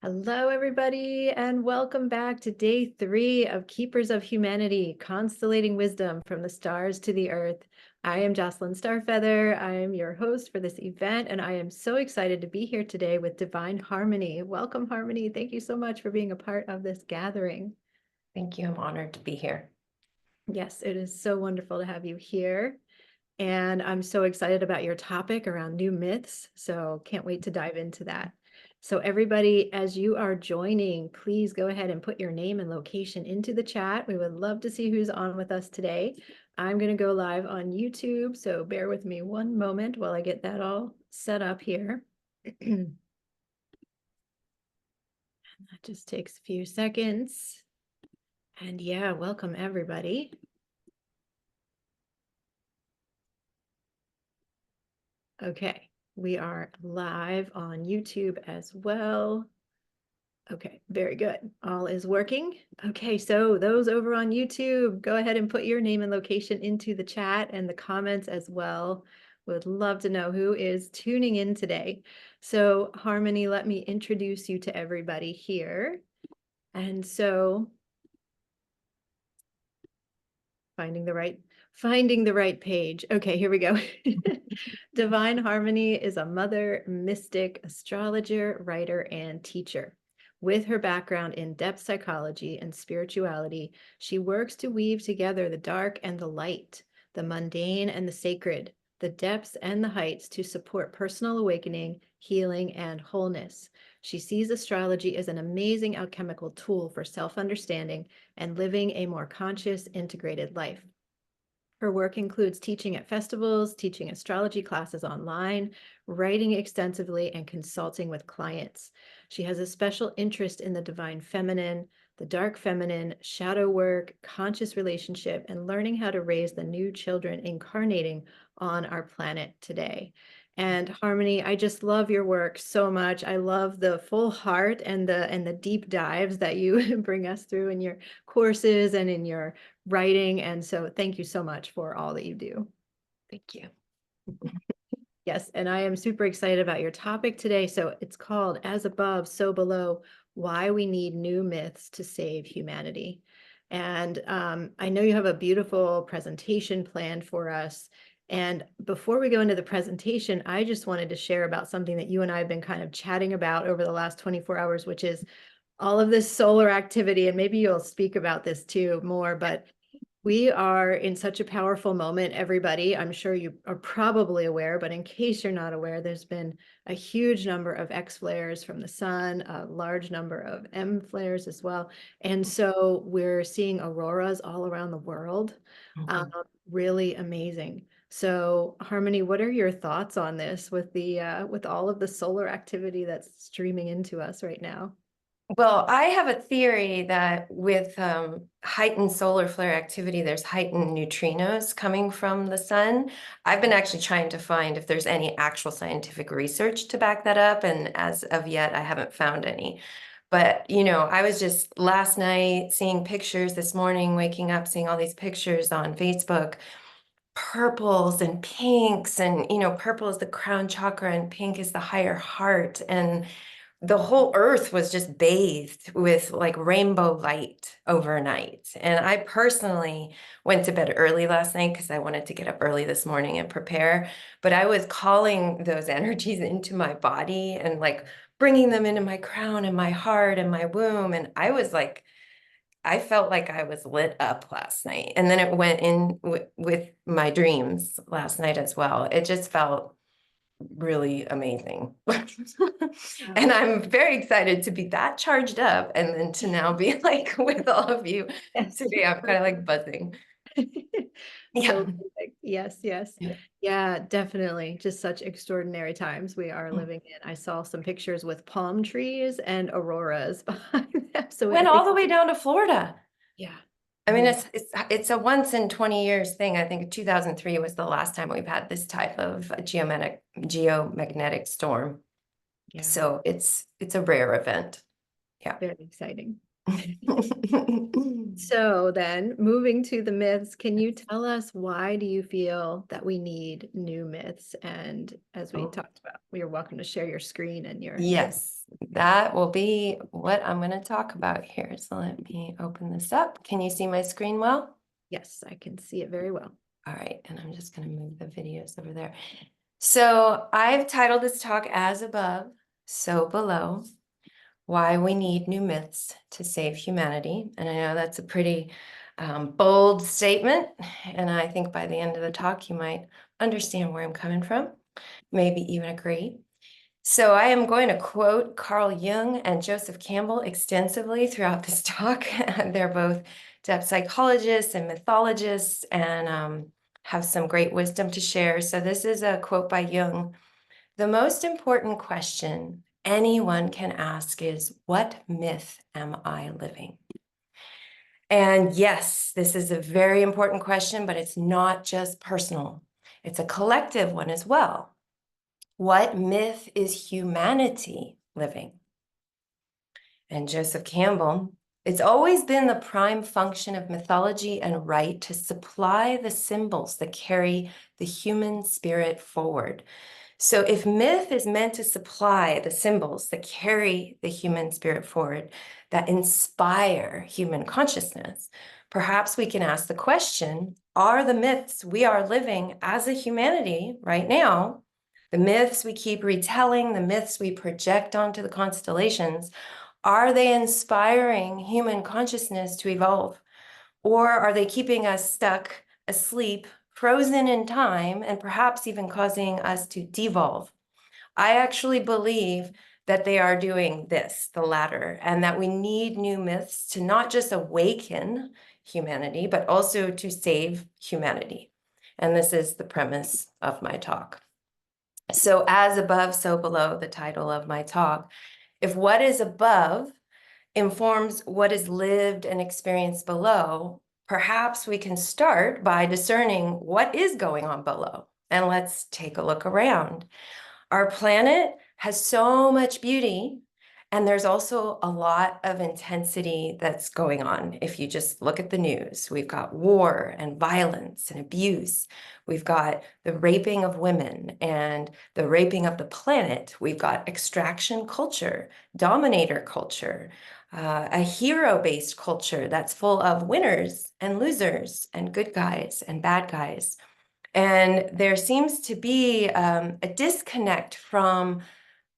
Hello, everybody, and welcome back to day 3 of Keepers of Humanity, Constellating Wisdom from the Stars to the Earth. I am Jocelyn Starfeather. I am your host for this event, and I am so excited to be here today with Divine Harmony. Welcome, Harmony. Thank you so much for being a part of this gathering. Thank you. I'm honored to be here. Yes, it is so wonderful to have you here. And I'm so excited about your topic around new myths. So can't wait to dive into that. So everybody, as you are joining, please go ahead and put your name and location into the chat. We would love to see who's on with us today. I'm going to go live on YouTube, so bear with me one moment while I get that all set up here. And that just takes a few seconds. And yeah, welcome everybody. Okay, we are live on YouTube as well. Okay, very good. All is working. Okay, so those over on YouTube, go ahead and put your name and location into the chat and the comments as well. Would love to know who is tuning in today. So Harmony, let me introduce you to everybody here. And so finding the right page. Okay, here we go. Divine Harmony is a mother, mystic, astrologer, writer, and teacher. With her background in depth psychology and spirituality, she works to weave together the dark and the light, the mundane and the sacred, the depths and the heights to support personal awakening, healing, and wholeness. She sees astrology as an amazing alchemical tool for self-understanding and living a more conscious, integrated life. Her work includes teaching at festivals, teaching astrology classes online, writing extensively, and consulting with clients. She has a special interest in the divine feminine, the dark feminine, shadow work, conscious relationship, and learning how to raise the new children incarnating on our planet today. And Harmony, I just love your work so much. I love the full heart and the deep dives that you bring us through in your courses and in your writing. And so thank you so much for all that you do. Thank you. Yes, and I am super excited about your topic today. So it's called As Above, So Below, Why We Need New Myths to Save Humanity. And I know you have a beautiful presentation planned for us. And before we go into the presentation, I just wanted to share about something that you and I have been kind of chatting about over the last 24 hours, which is all of this solar activity. And maybe you'll speak about this too more, but we are in such a powerful moment, everybody. I'm sure you are probably aware, but in case you're not aware, there's been a huge number of X flares from the sun, a large number of M flares as well. And so we're seeing auroras all around the world. Really amazing. So Harmony, what are your thoughts on this with with all of the solar activity that's streaming into us right now? Well, I have a theory that with heightened solar flare activity, there's heightened neutrinos coming from the sun. I've been actually trying to find if there's any actual scientific research to back that up, and as of yet, I haven't found any. But, I was just last night seeing pictures, this morning, waking up, seeing all these pictures on Facebook, purples and pinks, and, purple is the crown chakra and pink is the higher heart. And the whole earth was just bathed with like rainbow light overnight. And I personally went to bed early last night because I wanted to get up early this morning and prepare. But I was calling those energies into my body and like bringing them into my crown and my heart and my womb. And I felt like I was lit up last night. And then it went in with my dreams last night as well. It just felt really amazing. And I'm very excited to be that charged up and then to now be like with all of you Yes. today. I'm kind of like buzzing. So Yeah. perfect. Yes, yes. Yeah, definitely. Just such extraordinary times we are living in. I saw some pictures with palm trees and auroras behind them. So I Went all think, the way down to Florida. yeah. I mean, it's a once in 20 years thing. I think 2003 was the last time we've had this type of geomagnetic storm. Yeah, So it's a rare event. Yeah. very exciting. So then, moving to the myths, can you tell us why do you feel that we need new myths? And as we Oh, talked about, you're welcome to share your screen and your. yes, that will be what I'm going to talk about here. So let me open this up. Can you see my screen well? Yes, I can see it very well. All right, and I'm just going to move the videos over there. So I've titled this talk As Above, So Below, Why We Need New Myths to Save Humanity. And I know that's a pretty bold statement. And I think by the end of the talk, you might understand where I'm coming from, maybe even agree. So I am going to quote Carl Jung and Joseph Campbell extensively throughout this talk. They're both depth psychologists and mythologists and have some great wisdom to share. So this is a quote by Jung. The most important question anyone can ask is, what myth am I living? And yes, this is a very important question, but it's not just personal. It's a collective one as well. What myth is humanity living? And Joseph Campbell, it's always been the prime function of mythology and rite to supply the symbols that carry the human spirit forward. So if myth is meant to supply the symbols that carry the human spirit forward, that inspire human consciousness, perhaps we can ask the question, are the myths we are living as a humanity right now, the myths we keep retelling, the myths we project onto the constellations, are they inspiring human consciousness to evolve? Or are they keeping us stuck, asleep, frozen in time, and perhaps even causing us to devolve? I actually believe that they are doing this, the latter, and that we need new myths to not just awaken humanity, but also to save humanity. And this is the premise of my talk. So as above, so below, the title of my talk. If what is above informs what is lived and experienced below, perhaps we can start by discerning what is going on below. And let's take a look around. Our planet has so much beauty, and there's also a lot of intensity that's going on. If you just look at the news, we've got war and violence and abuse. We've got the raping of women and the raping of the planet. We've got extraction culture, dominator culture, a hero-based culture that's full of winners and losers and good guys and bad guys. And there seems to be a disconnect from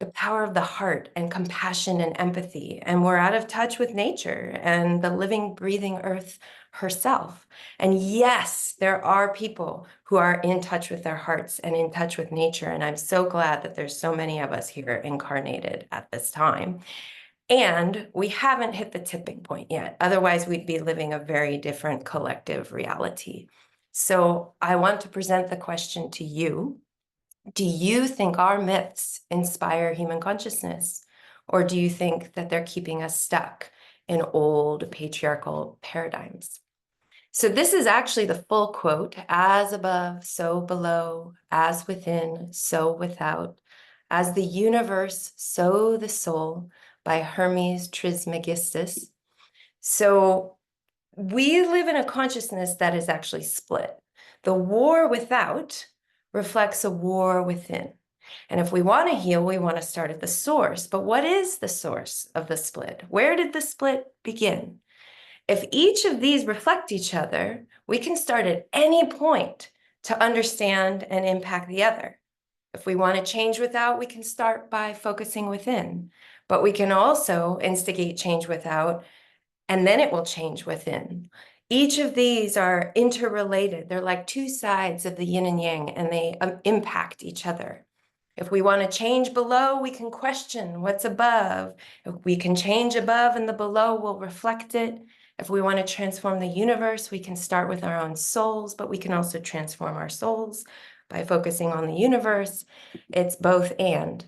the power of the heart and compassion and empathy. And we're out of touch with nature and the living, breathing earth herself. And yes, there are people who are in touch with their hearts and in touch with nature. And I'm so glad that there's so many of us here incarnated at this time. And we haven't hit the tipping point yet. Otherwise, we'd be living a very different collective reality. So I want to present the question to you. Do you think our myths inspire human consciousness? Or do you think that they're keeping us stuck in old patriarchal paradigms? So this is actually the full quote, as above, so below, as within, so without, as the universe, so the soul, by Hermes Trismegistus. So we live in a consciousness that is actually split. The war without reflects a war within. And if we want to heal, we want to start at the source. But what is the source of the split? Where did the split begin? If each of these reflect each other, we can start at any point to understand and impact the other. If we want to change without, we can start by focusing within. But we can also instigate change without, and then it will change within. Each of these are interrelated. They're like two sides of the yin and yang, and they impact each other. If we want to change below, we can question what's above. If we can change above and the below will reflect it. If we want to transform the universe, we can start with our own souls, but we can also transform our souls by focusing on the universe. It's both and.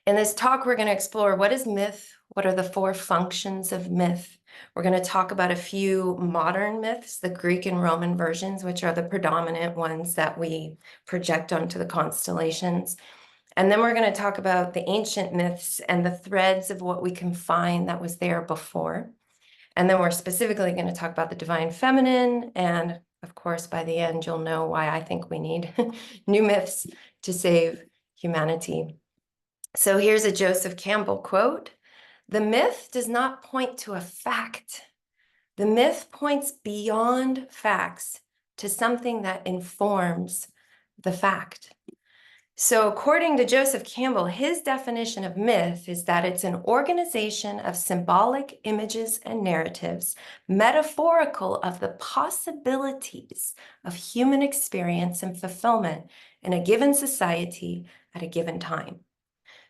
In this talk, we're going to explore what is myth, what are the four functions of myth. We're going to talk about a few modern myths, the Greek and Roman versions, which are the predominant ones that we project onto the constellations. And then we're going to talk about the ancient myths and the threads of what we can find that was there before. And then we're specifically going to talk about the divine feminine. And of course, by the end, you'll know why I think we need new myths to save humanity. So here's a Joseph Campbell quote. "The myth does not point to a fact. The myth points beyond facts to something that informs the fact." So according to Joseph Campbell, his definition of myth is that it's an organization of symbolic images and narratives, metaphorical of the possibilities of human experience and fulfillment in a given society at a given time.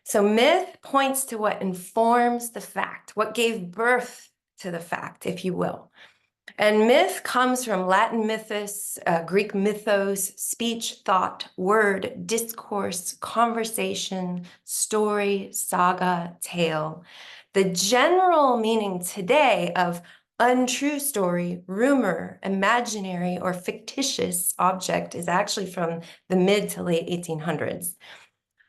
So myth points to what informs the fact, what gave birth to the fact, if you will. And myth comes from Latin mythos, Greek mythos, speech, thought, word, discourse, conversation, story, saga, tale. The general meaning today of untrue story, rumor, imaginary, or fictitious object is actually from the mid to late 1800s.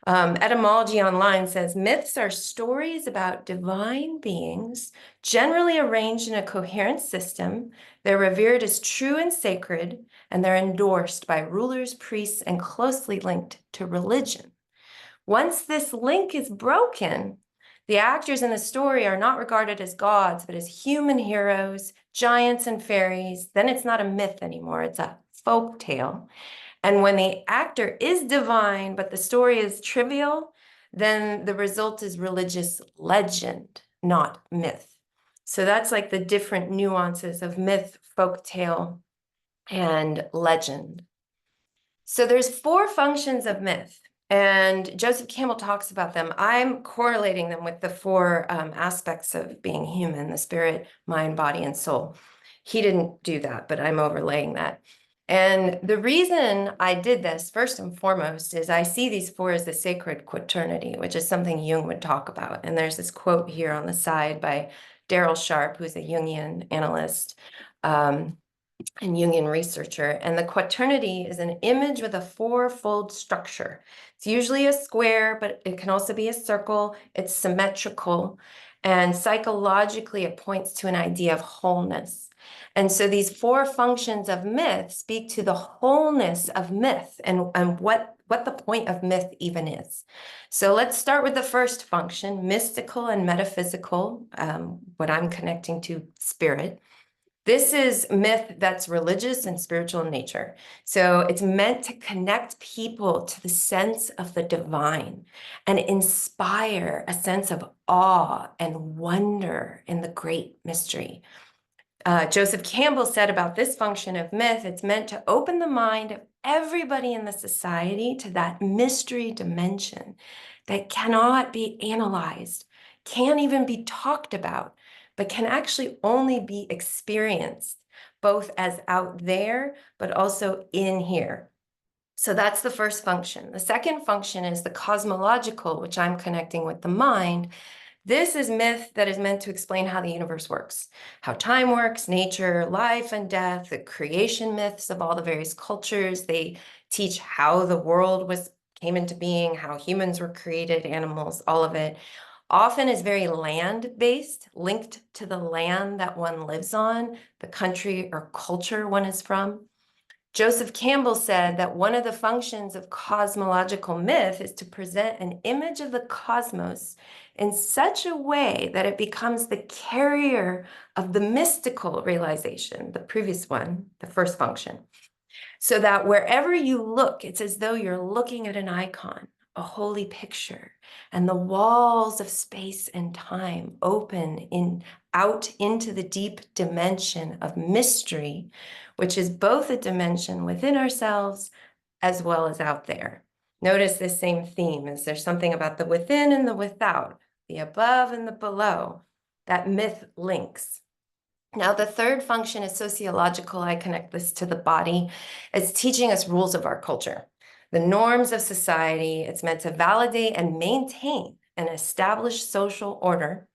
Etymology Online says myths are stories about divine beings, generally arranged in a coherent system. They're revered as true and sacred, and they're endorsed by rulers, priests, and closely linked to religion. Once this link is broken, the actors in the story are not regarded as gods, but as human heroes, giants, and fairies. Then it's not a myth anymore, it's a folk tale. And when the actor is divine, but the story is trivial, then the result is religious legend, not myth. So that's like the different nuances of myth, folktale, and legend. So there's 4 functions of myth, and Joseph Campbell talks about them. I'm correlating them with the 4 aspects of being human, the spirit, mind, body, and soul. He didn't do that, but I'm overlaying that. And the reason I did this, first and foremost, is I see these 4 as the sacred quaternity, which is something Jung would talk about. And there's this quote here on the side by Daryl Sharp, who's a Jungian analyst and Jungian researcher. And the quaternity is an image with a 4-fold structure. It's usually a square, but it can also be a circle. It's symmetrical. And psychologically, it points to an idea of wholeness. And so these 4 functions of myth speak to the wholeness of myth and what the point of myth even is. So let's start with the first function, mystical and metaphysical, what I'm connecting to spirit. This is myth that's religious and spiritual in nature. So it's meant to connect people to the sense of the divine and inspire a sense of awe and wonder in the great mystery. Joseph Campbell said about this function of myth, it's meant to open the mind of everybody in the society to that mystery dimension that cannot be analyzed, can't even be talked about, but can actually only be experienced, both as out there, but also in here. So that's the first function. The second function is the cosmological, which I'm connecting with the mind. This is myth that is meant to explain how the universe works, how time works, nature, life and death, the creation myths of all the various cultures. They teach how the world came into being, how humans were created, animals, all of it. Often is very land-based, linked to the land that one lives on, the country or culture one is from. Joseph Campbell said that one of the functions of cosmological myth is to present an image of the cosmos in such a way that it becomes the carrier of the mystical realization, the previous one, the first function. So that wherever you look, it's as though you're looking at an icon, a holy picture, and the walls of space and time open out into the deep dimension of mystery, which is both a dimension within ourselves as well as out there. Notice this same theme. Is there something about the within and the without, the above and the below, that myth links? Now, the third function is sociological. I connect this to the body. It's teaching us rules of our culture, the norms of society. It's meant to validate and maintain an established social order.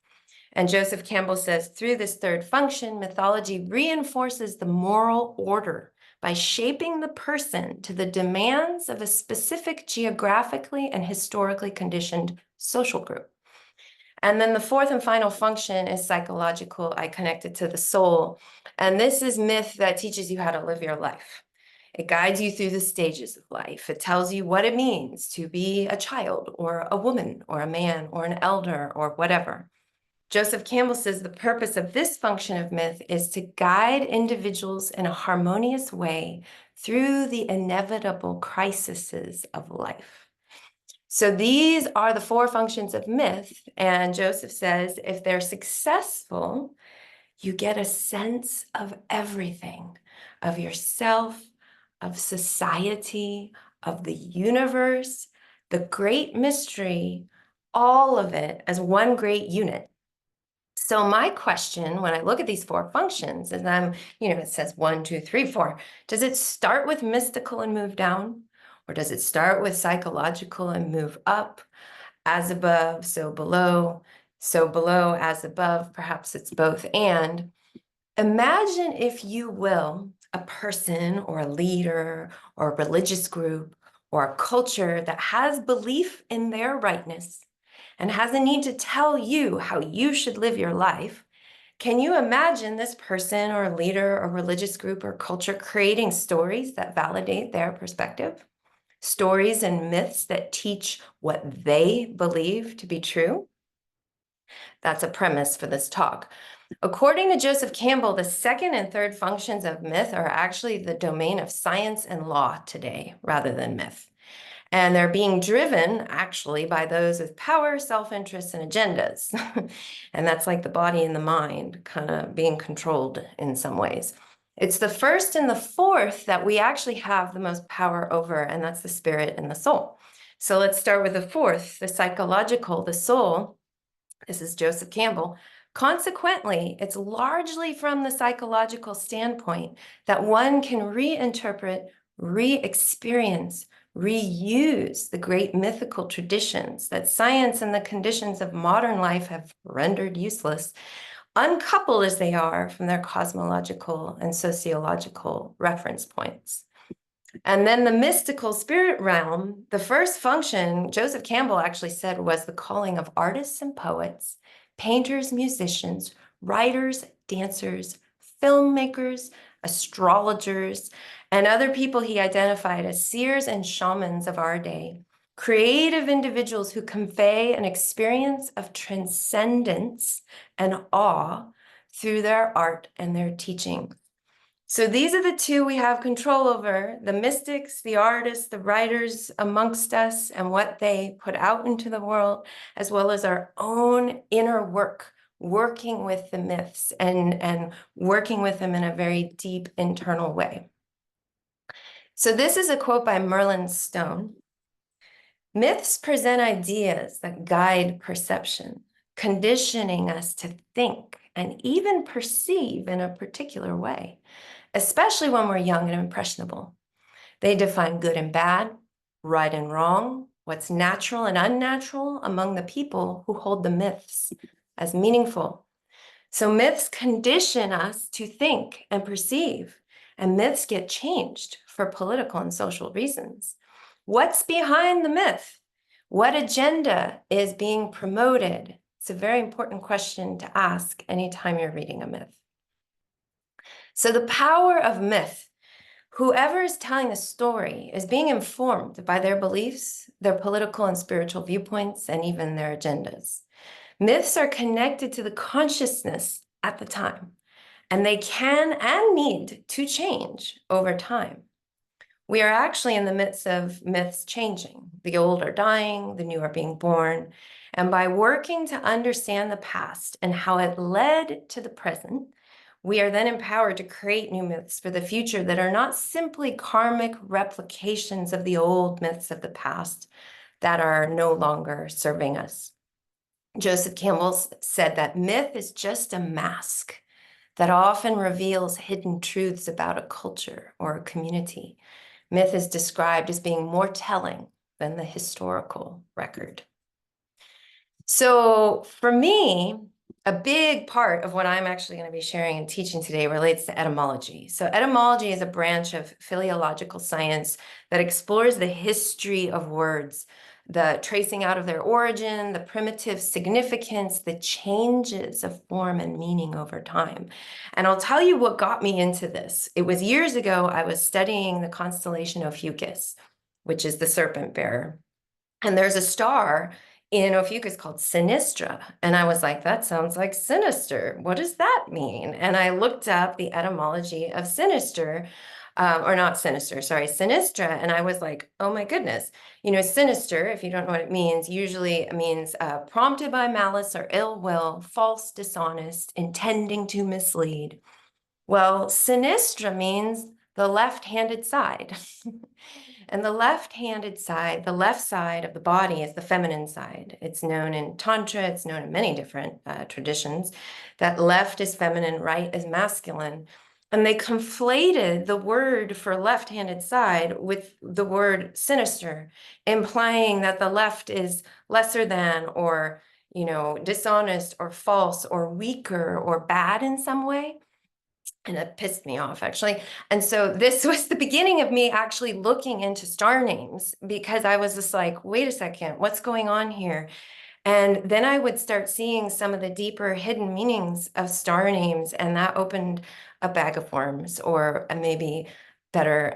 And Joseph Campbell says, through this third function, mythology reinforces the moral order by shaping the person to the demands of a specific geographically and historically conditioned social group. And then the fourth and final function is psychological. I connect it to the soul. And this is myth that teaches you how to live your life. It guides you through the stages of life. It tells you what it means to be a child or a woman or a man or an elder or whatever. Joseph Campbell says the purpose of this function of myth is to guide individuals in a harmonious way through the inevitable crises of life. So these are the four functions of myth. And Joseph says if they're successful, you get a sense of everything, of yourself, of society, of the universe, the great mystery, all of it as one great unit. So my question when I look at these four functions is it says 1, 2, 3, 4. Does it start with mystical and move down? Or does it start with psychological and move up? As above, so below, as above, perhaps it's both and. Imagine, if you will, a person or a leader or a religious group or a culture that has belief in their rightness and has a need to tell you how you should live your life. Can you imagine this person or leader or religious group or culture creating stories that validate their perspective? Stories and myths that teach what they believe to be true? That's a premise for this talk. According to Joseph Campbell, the second and third functions of myth are actually the domain of science and law today, rather than myth. And they're being driven actually by those with power, self-interest, and agendas. And that's like the body and the mind kind of being controlled in some ways. It's the first and the fourth that we actually have the most power over, and that's the spirit and the soul. So let's start with the fourth, the psychological, the soul. This is Joseph Campbell. Consequently, it's largely from the psychological standpoint that one can reinterpret, re-experience, reuse the great mythical traditions that science and the conditions of modern life have rendered useless, uncoupled as they are from their cosmological and sociological reference points. And then the mystical spirit realm, the first function, Joseph Campbell actually said, was the calling of artists and poets, painters, musicians, writers, dancers, filmmakers, astrologers, and other people he identified as seers and shamans of our day, creative individuals who convey an experience of transcendence and awe through their art and their teaching. So these are the two we have control over: the mystics, the artists, the writers amongst us, and what they put out into the world, as well as our own inner work, working with the myths and working with them in a very deep internal way. So this is a quote by Merlin Stone. Myths present ideas that guide perception, conditioning us to think and even perceive in a particular way, especially when we're young and impressionable. They define good and bad, right and wrong, what's natural and unnatural among the people who hold the myths as meaningful. So myths condition us to think and perceive, and myths get changed for political and social reasons. What's behind the myth? What agenda is being promoted? It's a very important question to ask anytime you're reading a myth. So the power of myth: whoever is telling the story is being informed by their beliefs, their political and spiritual viewpoints, and even their agendas. Myths are connected to the consciousness at the time, and they can and need to change over time. We are actually in the midst of myths changing. The old are dying, the new are being born. And by working to understand the past and how it led to the present, we are then empowered to create new myths for the future that are not simply karmic replications of the old myths of the past that are no longer serving us. Joseph Campbell said that myth is just a mask that often reveals hidden truths about a culture or a community. Myth is described as being more telling than the historical record. So for me, a big part of what I'm actually going to be sharing and teaching today relates to etymology. So etymology is a branch of philological science that explores the history of words, the tracing out of their origin, the primitive significance, the changes of form and meaning over time. And I'll tell you what got me into this. It was years ago, I was studying the constellation Ophiuchus, which is the serpent bearer. And there's a star in Ophiuchus called Sinistra. And I was like, that sounds like sinister. What does that mean? And I looked up the etymology of sinister, or not sinister, sorry, sinistra. And I was like, oh my goodness. You know, sinister, if you don't know what it means, usually it means prompted by malice or ill will, false, dishonest, intending to mislead. Well, sinistra means the left-handed side. And the left-handed side, the left side of the body is the feminine side. It's known in Tantra, it's known in many different traditions, that left is feminine, right is masculine. And they conflated the word for left-handed side with the word sinister, implying that the left is lesser than or, you know, dishonest or false or weaker or bad in some way. And it pissed me off, actually. And so this was the beginning of me actually looking into star names, because I was just like, wait a second, what's going on here? And then I would start seeing some of the deeper hidden meanings of star names, and that opened a bag of worms, or maybe better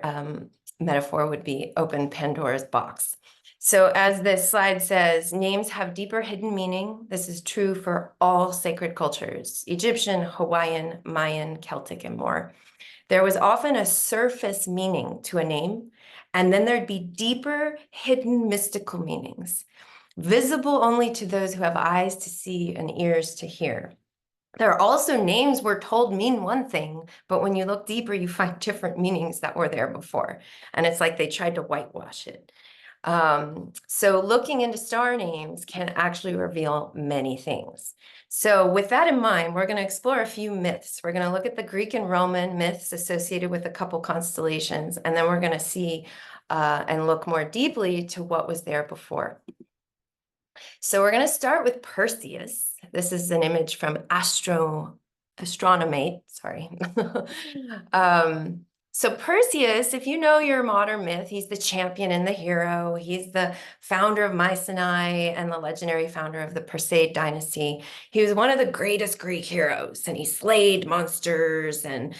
metaphor would be open Pandora's box. So as this slide says, names have deeper hidden meaning. This is true for all sacred cultures, Egyptian, Hawaiian, Mayan, Celtic, and more. There was often a surface meaning to a name, and then there'd be deeper hidden mystical meanings, visible only to those who have eyes to see and ears to hear. There are also names we're told mean one thing, but when you look deeper, you find different meanings that were there before. And it's like they tried to whitewash it. So looking into star names can actually reveal many things. So with that in mind, we're going to explore a few myths. We're going to look at the Greek and Roman myths associated with a couple constellations, and then we're going to see and look more deeply to what was there before. So we're going to start with Perseus. This is an image from Astronomate, sorry. So Perseus, if you know your modern myth, he's the champion and the hero. He's the founder of Mycenae and the legendary founder of the Perseid dynasty. He was one of the greatest Greek heroes, and he slayed monsters, and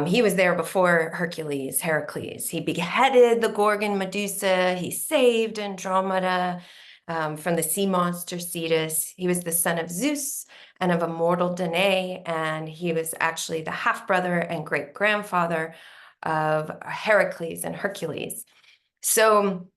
he was there before Heracles. He beheaded the Gorgon Medusa. He saved Andromeda from the sea monster Cetus. He was the son of Zeus and of immortal Danae, and he was actually the half-brother and great-grandfather of Heracles and Hercules. So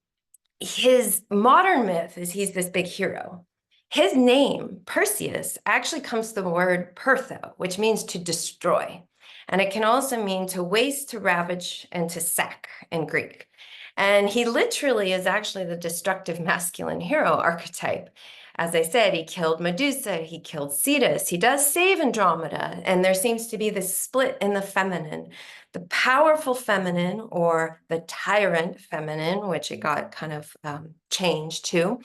his modern myth is he's this big hero. His name, Perseus, actually comes from the word pertho, which means to destroy. And it can also mean to waste, to ravage, and to sack in Greek. And he literally is actually the destructive masculine hero archetype. As I said, he killed Medusa, he killed Cetus, he does save Andromeda, and there seems to be this split in the feminine. The powerful feminine, or the tyrant feminine, which it got kind of changed to,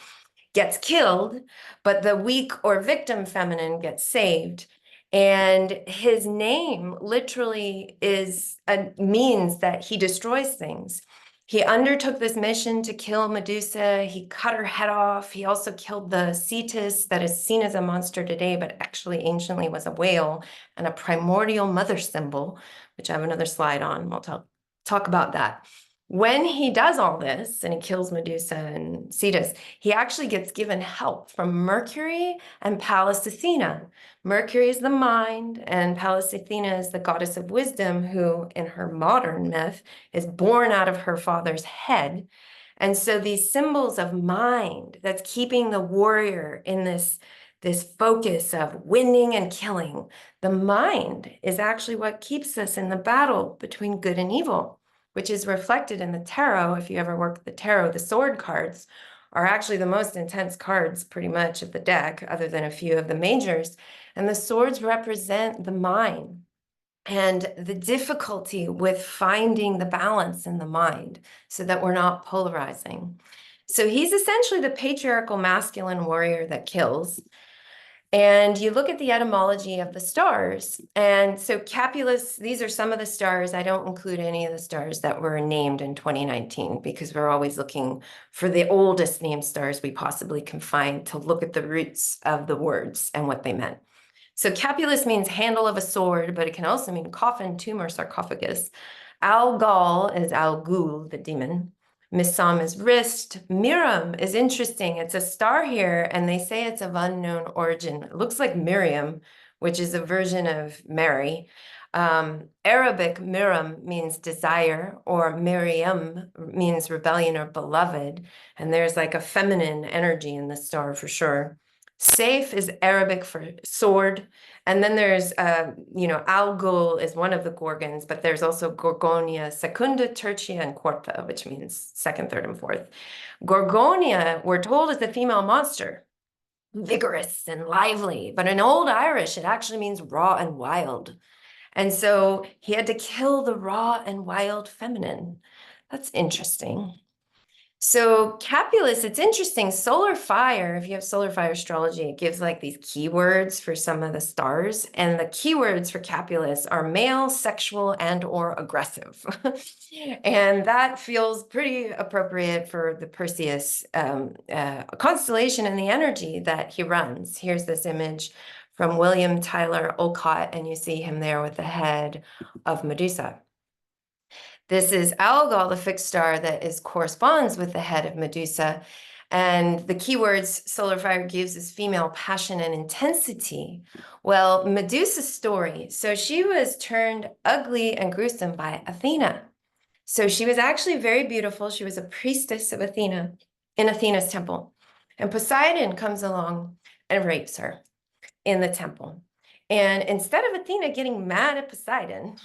gets killed, but the weak or victim feminine gets saved. And his name literally means that he destroys things. He undertook this mission to kill Medusa. He cut her head off. He also killed the Cetus that is seen as a monster today, but actually anciently was a whale and a primordial mother symbol, which I have another slide on. We'll talk about that. When he does all this and he kills Medusa and Cetus, he actually gets given help from Mercury and Pallas Athena. Mercury is the mind, and Pallas Athena is the goddess of wisdom, who in her modern myth is born out of her father's head. And so these symbols of mind that's keeping the warrior in this focus of winning and killing. The mind is actually what keeps us in the battle between good and evil, which is reflected in the tarot. If you ever work the tarot, the sword cards are actually the most intense cards pretty much of the deck, other than a few of the majors. And the swords represent the mind and the difficulty with finding the balance in the mind so that we're not polarizing. So he's essentially the patriarchal masculine warrior that kills. And you look at the etymology of the stars. And so Capulus, these are some of the stars. I don't include any of the stars that were named in 2019 because we're always looking for the oldest named stars we possibly can find to look at the roots of the words and what they meant. So Capulus means handle of a sword, but it can also mean coffin, tomb, or sarcophagus. Algol is Algul, the demon. Missam is wrist. Miram is interesting. It's a star here, and they say it's of unknown origin. It looks like Miriam, which is a version of Mary. Arabic Miram means desire, or Miriam means rebellion or beloved. And there's like a feminine energy in the star for sure. Saif is Arabic for sword. And then there's, Algol is one of the Gorgons, but there's also Gorgonia, Secunda, Tertia, and Quarta, which means second, third, and fourth. Gorgonia, we're told, is the female monster, vigorous and lively, but in Old Irish, it actually means raw and wild. And so he had to kill the raw and wild feminine. That's interesting. So Capulus, it's interesting. Solar fire, if you have solar fire astrology, it gives like these keywords for some of the stars. And the keywords for Capulus are male, sexual, and or aggressive. And that feels pretty appropriate for the Perseus constellation and the energy that he runs. Here's this image from William Tyler Olcott, and you see him there with the head of Medusa. This is Algol, the fixed star that corresponds with the head of Medusa. And the keywords solar fire gives is female passion and intensity. Well, Medusa's story. So she was turned ugly and gruesome by Athena. So she was actually very beautiful. She was a priestess of Athena in Athena's temple. And Poseidon comes along and rapes her in the temple. And instead of Athena getting mad at Poseidon,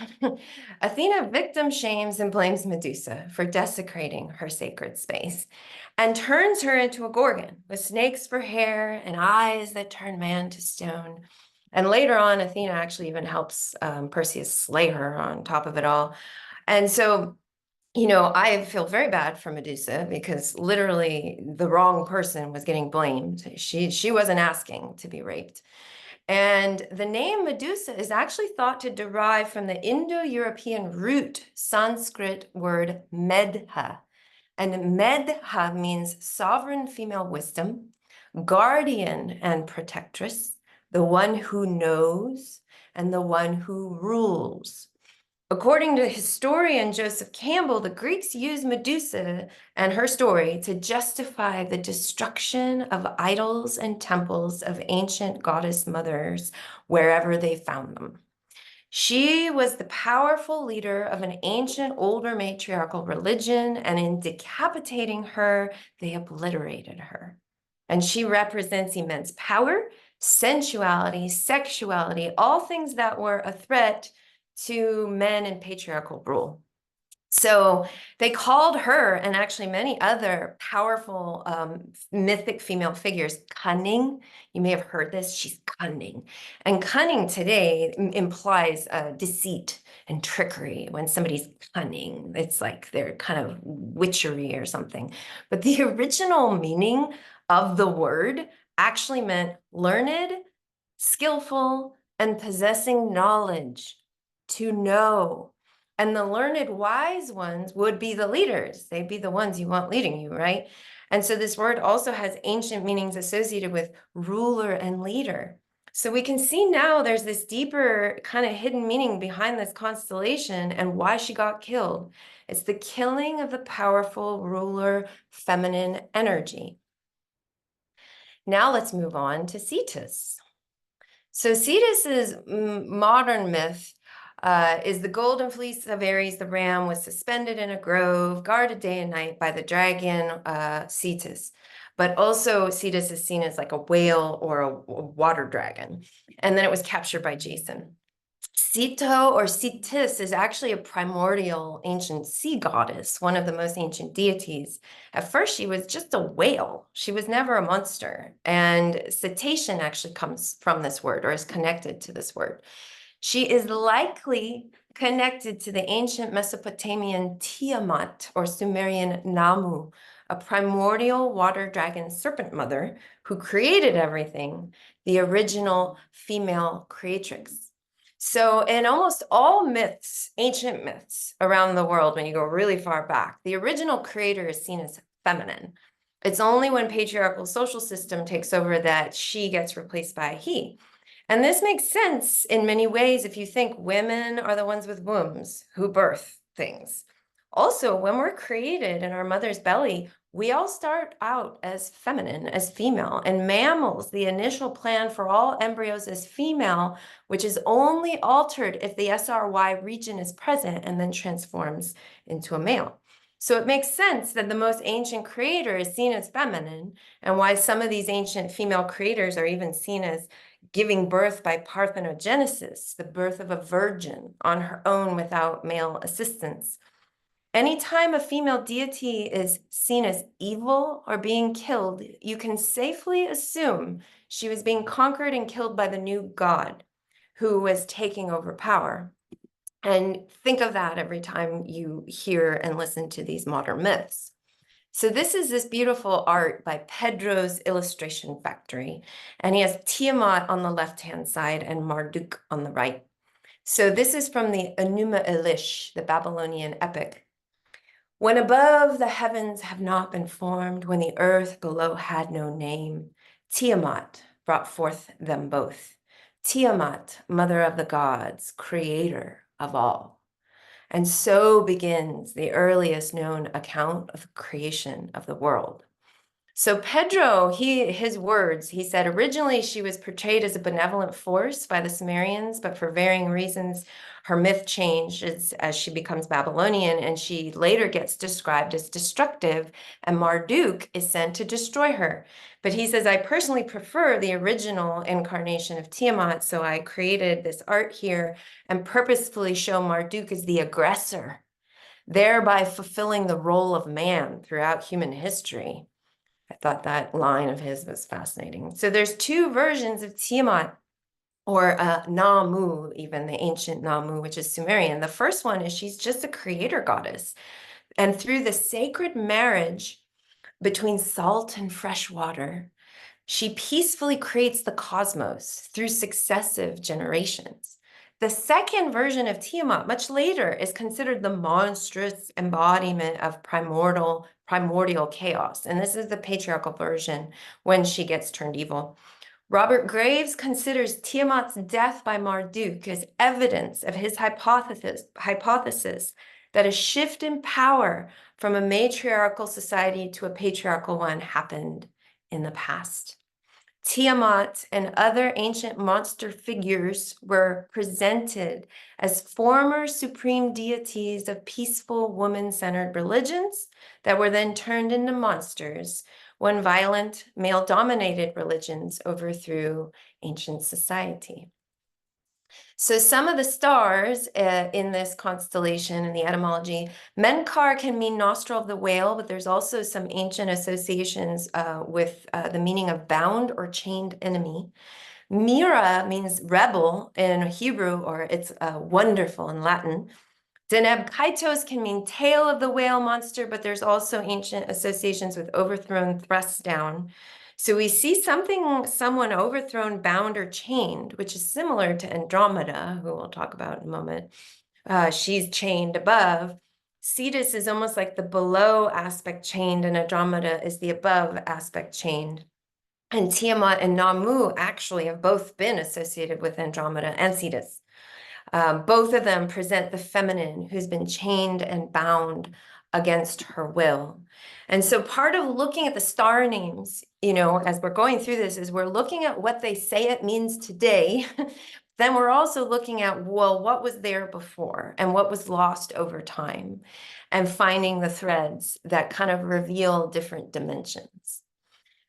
Athena victim shames and blames Medusa for desecrating her sacred space and turns her into a gorgon with snakes for hair and eyes that turn man to stone. And later on, Athena actually even helps Perseus slay her on top of it all. And so, I feel very bad for Medusa because literally the wrong person was getting blamed. She wasn't asking to be raped. And the name Medusa is actually thought to derive from the Indo-European root Sanskrit word medha. And medha means sovereign female wisdom, guardian and protectress, the one who knows, and the one who rules. According to historian Joseph Campbell, the Greeks used Medusa and her story to justify the destruction of idols and temples of ancient goddess mothers wherever they found them. She was the powerful leader of an ancient, older matriarchal religion, and in decapitating her, they obliterated her. And she represents immense power, sensuality, sexuality, all things that were a threat to men in patriarchal rule. So they called her, and actually many other powerful mythic female figures, cunning. You may have heard this, she's cunning. And cunning today implies deceit and trickery. When somebody's cunning, it's like they're kind of witchery or something. But the original meaning of the word actually meant learned, skillful, and possessing knowledge, to know. And the learned wise ones would be the leaders. They'd be the ones you want leading you, right? And so this word also has ancient meanings associated with ruler and leader. So we can see now there's this deeper kind of hidden meaning behind this constellation and why she got killed. It's the killing of the powerful ruler feminine energy. Now let's move on to Cetus. So Cetus's modern myth is the golden fleece of Ares, the ram, was suspended in a grove, guarded day and night by the dragon Cetus. But also Cetus is seen as like a whale or a water dragon. And then it was captured by Jason. Ceto or Cetus is actually a primordial ancient sea goddess, one of the most ancient deities. At first, she was just a whale. She was never a monster. And cetacean actually comes from this word or is connected to this word. She is likely connected to the ancient Mesopotamian Tiamat or Sumerian Namu, a primordial water dragon serpent mother who created everything, the original female creatrix. So in almost all myths, ancient myths around the world, when you go really far back, the original creator is seen as feminine. It's only when patriarchal social system takes over that she gets replaced by a he. And this makes sense in many ways if you think women are the ones with wombs who birth things. Also, when we're created in our mother's belly, we all start out as feminine, as female. And mammals, the initial plan for all embryos is female, which is only altered if the SRY region is present and then transforms into a male. So it makes sense that the most ancient creator is seen as feminine, and why some of these ancient female creators are even seen as giving birth by parthenogenesis, the birth of a virgin on her own without male assistance. Anytime a female deity is seen as evil or being killed, you can safely assume she was being conquered and killed by the new god who was taking over power. And think of that every time you hear and listen to these modern myths. So this is this beautiful art by Pedro's Illustration Factory, and he has Tiamat on the left-hand side and Marduk on the right. So this is from the Enuma Elish, the Babylonian epic. When above the heavens have not been formed, when the earth below had no name, Tiamat brought forth them both. Tiamat, mother of the gods, creator of all. And so begins the earliest known account of the creation of the world. So Pedro, his words, he said, originally she was portrayed as a benevolent force by the Sumerians, but for varying reasons, her myth changes as she becomes Babylonian, and she later gets described as destructive, and Marduk is sent to destroy her. But he says, I personally prefer the original incarnation of Tiamat, so I created this art here and purposefully show Marduk as the aggressor, thereby fulfilling the role of man throughout human history. I thought that line of his was fascinating. So there's two versions of Tiamat, or Namu, even the ancient Namu, which is Sumerian. The first one is she's just a creator goddess. And through the sacred marriage between salt and fresh water, she peacefully creates the cosmos through successive generations. The second version of Tiamat, much later, is considered the monstrous embodiment of primordial chaos. And this is the patriarchal version when she gets turned evil. Robert Graves considers Tiamat's death by Marduk as evidence of his hypothesis that a shift in power from a matriarchal society to a patriarchal one happened in the past. Tiamat and other ancient monster figures were presented as former supreme deities of peaceful woman-centered religions that were then turned into monsters when violent male-dominated religions overthrew ancient society. So some of the stars in this constellation in the etymology, Menkar can mean nostril of the whale, but there's also some ancient associations with the meaning of bound or chained enemy. Mira means rebel in Hebrew, or it's wonderful in Latin. Deneb Kaitos can mean tail of the whale monster, but there's also ancient associations with overthrown, thrust down. So we see someone overthrown, bound, or chained, which is similar to Andromeda, who we'll talk about in a moment. She's chained above. Cetus is almost like the below aspect chained, and Andromeda is the above aspect chained. And Tiamat and Namu actually have both been associated with Andromeda and Cetus. Both of them present the feminine who's been chained and bound against her will. And so part of looking at the star names, as we're going through this, is we're looking at what they say it means today. Then we're also looking at, well, what was there before and what was lost over time, and finding the threads that kind of reveal different dimensions.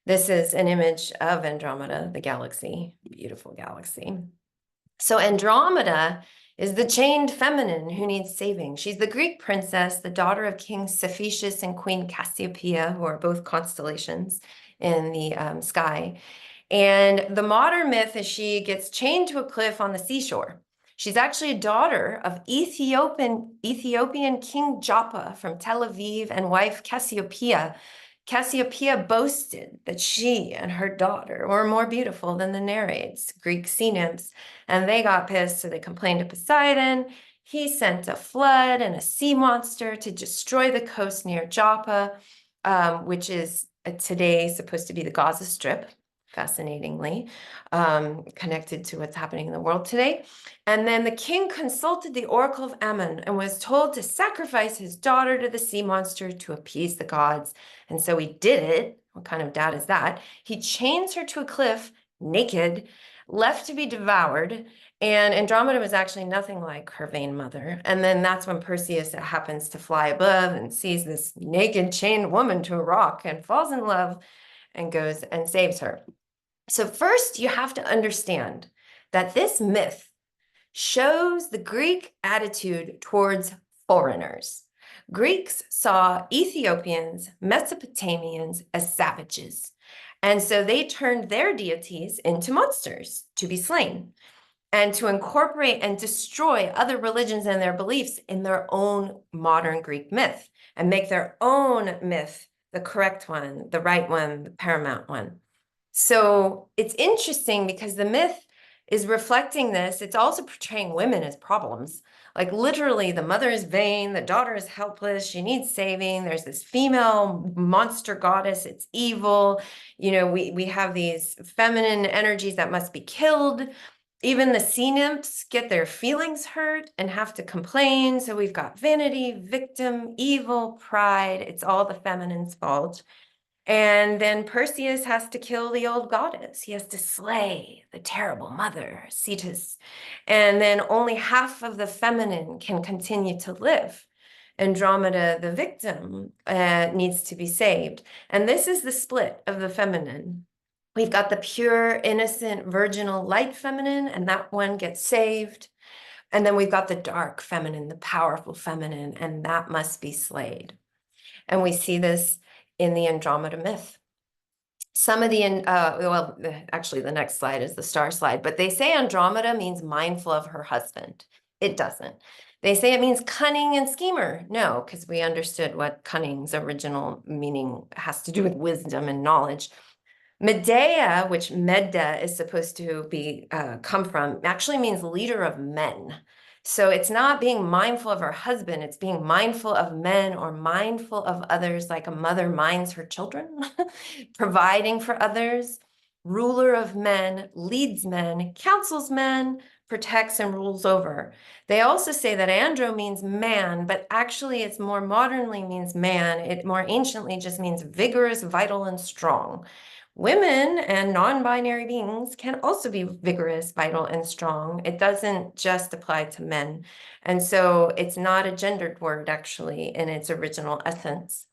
This is an image of Andromeda, the galaxy, beautiful galaxy. So Andromeda is the chained feminine who needs saving. She's the Greek princess, the daughter of King Cepheus and Queen Cassiopeia, who are both constellations in the sky. And the modern myth is she gets chained to a cliff on the seashore. She's actually a daughter of Ethiopian King Joppa from Tel Aviv and wife Cassiopeia. Cassiopeia boasted that she and her daughter were more beautiful than the Nereids, Greek sea nymphs, and they got pissed, so they complained to Poseidon. He sent a flood and a sea monster to destroy the coast near Joppa, which is today supposed to be the Gaza Strip, fascinatingly, connected to what's happening in the world today. And then the king consulted the oracle of Ammon and was told to sacrifice his daughter to the sea monster to appease the gods. And so he did it. What kind of dad is that? He chains her to a cliff, naked, left to be devoured. And Andromeda was actually nothing like her vain mother. And then that's when Perseus happens to fly above and sees this naked, chained woman to a rock and falls in love and goes and saves her. So first, you have to understand that this myth shows the Greek attitude towards foreigners. Greeks saw Ethiopians, Mesopotamians as savages. And so they turned their deities into monsters to be slain and to incorporate and destroy other religions and their beliefs in their own modern Greek myth and make their own myth the correct one, the right one, the paramount one. So it's interesting because the myth is reflecting this. It's also portraying women as problems. Like literally, the mother is vain, the daughter is helpless, she needs saving. There's this female monster goddess, it's evil. You know, we have these feminine energies that must be killed. Even the sea nymphs get their feelings hurt and have to complain. So we've got vanity, victim, evil, pride. It's all the feminine's fault. And then Perseus has to kill the old goddess. He has to slay the terrible mother, Cetus. And then only half of the feminine can continue to live. Andromeda, the victim, needs to be saved. And this is the split of the feminine. We've got the pure, innocent, virginal, light feminine, and that one gets saved. And then we've got the dark feminine, the powerful feminine, and that must be slayed. And we see this in the Andromeda myth. Some of the, actually the next slide is the star slide, but they say Andromeda means mindful of her husband. It doesn't. They say it means cunning and schemer. No, because we understood what cunning's original meaning has to do with wisdom and knowledge. Medea, which Medda is supposed to be come from, actually means leader of men. So it's not being mindful of her husband, it's being mindful of men or mindful of others, like a mother minds her children, providing for others, ruler of men, leads men, counsels men, protects and rules over. They also say that andro means man, but actually it's more modernly means man. It more anciently just means vigorous, vital, and strong. Women and non-binary beings can also be vigorous, vital, and strong. It doesn't just apply to men. And so it's not a gendered word, actually, in its original essence.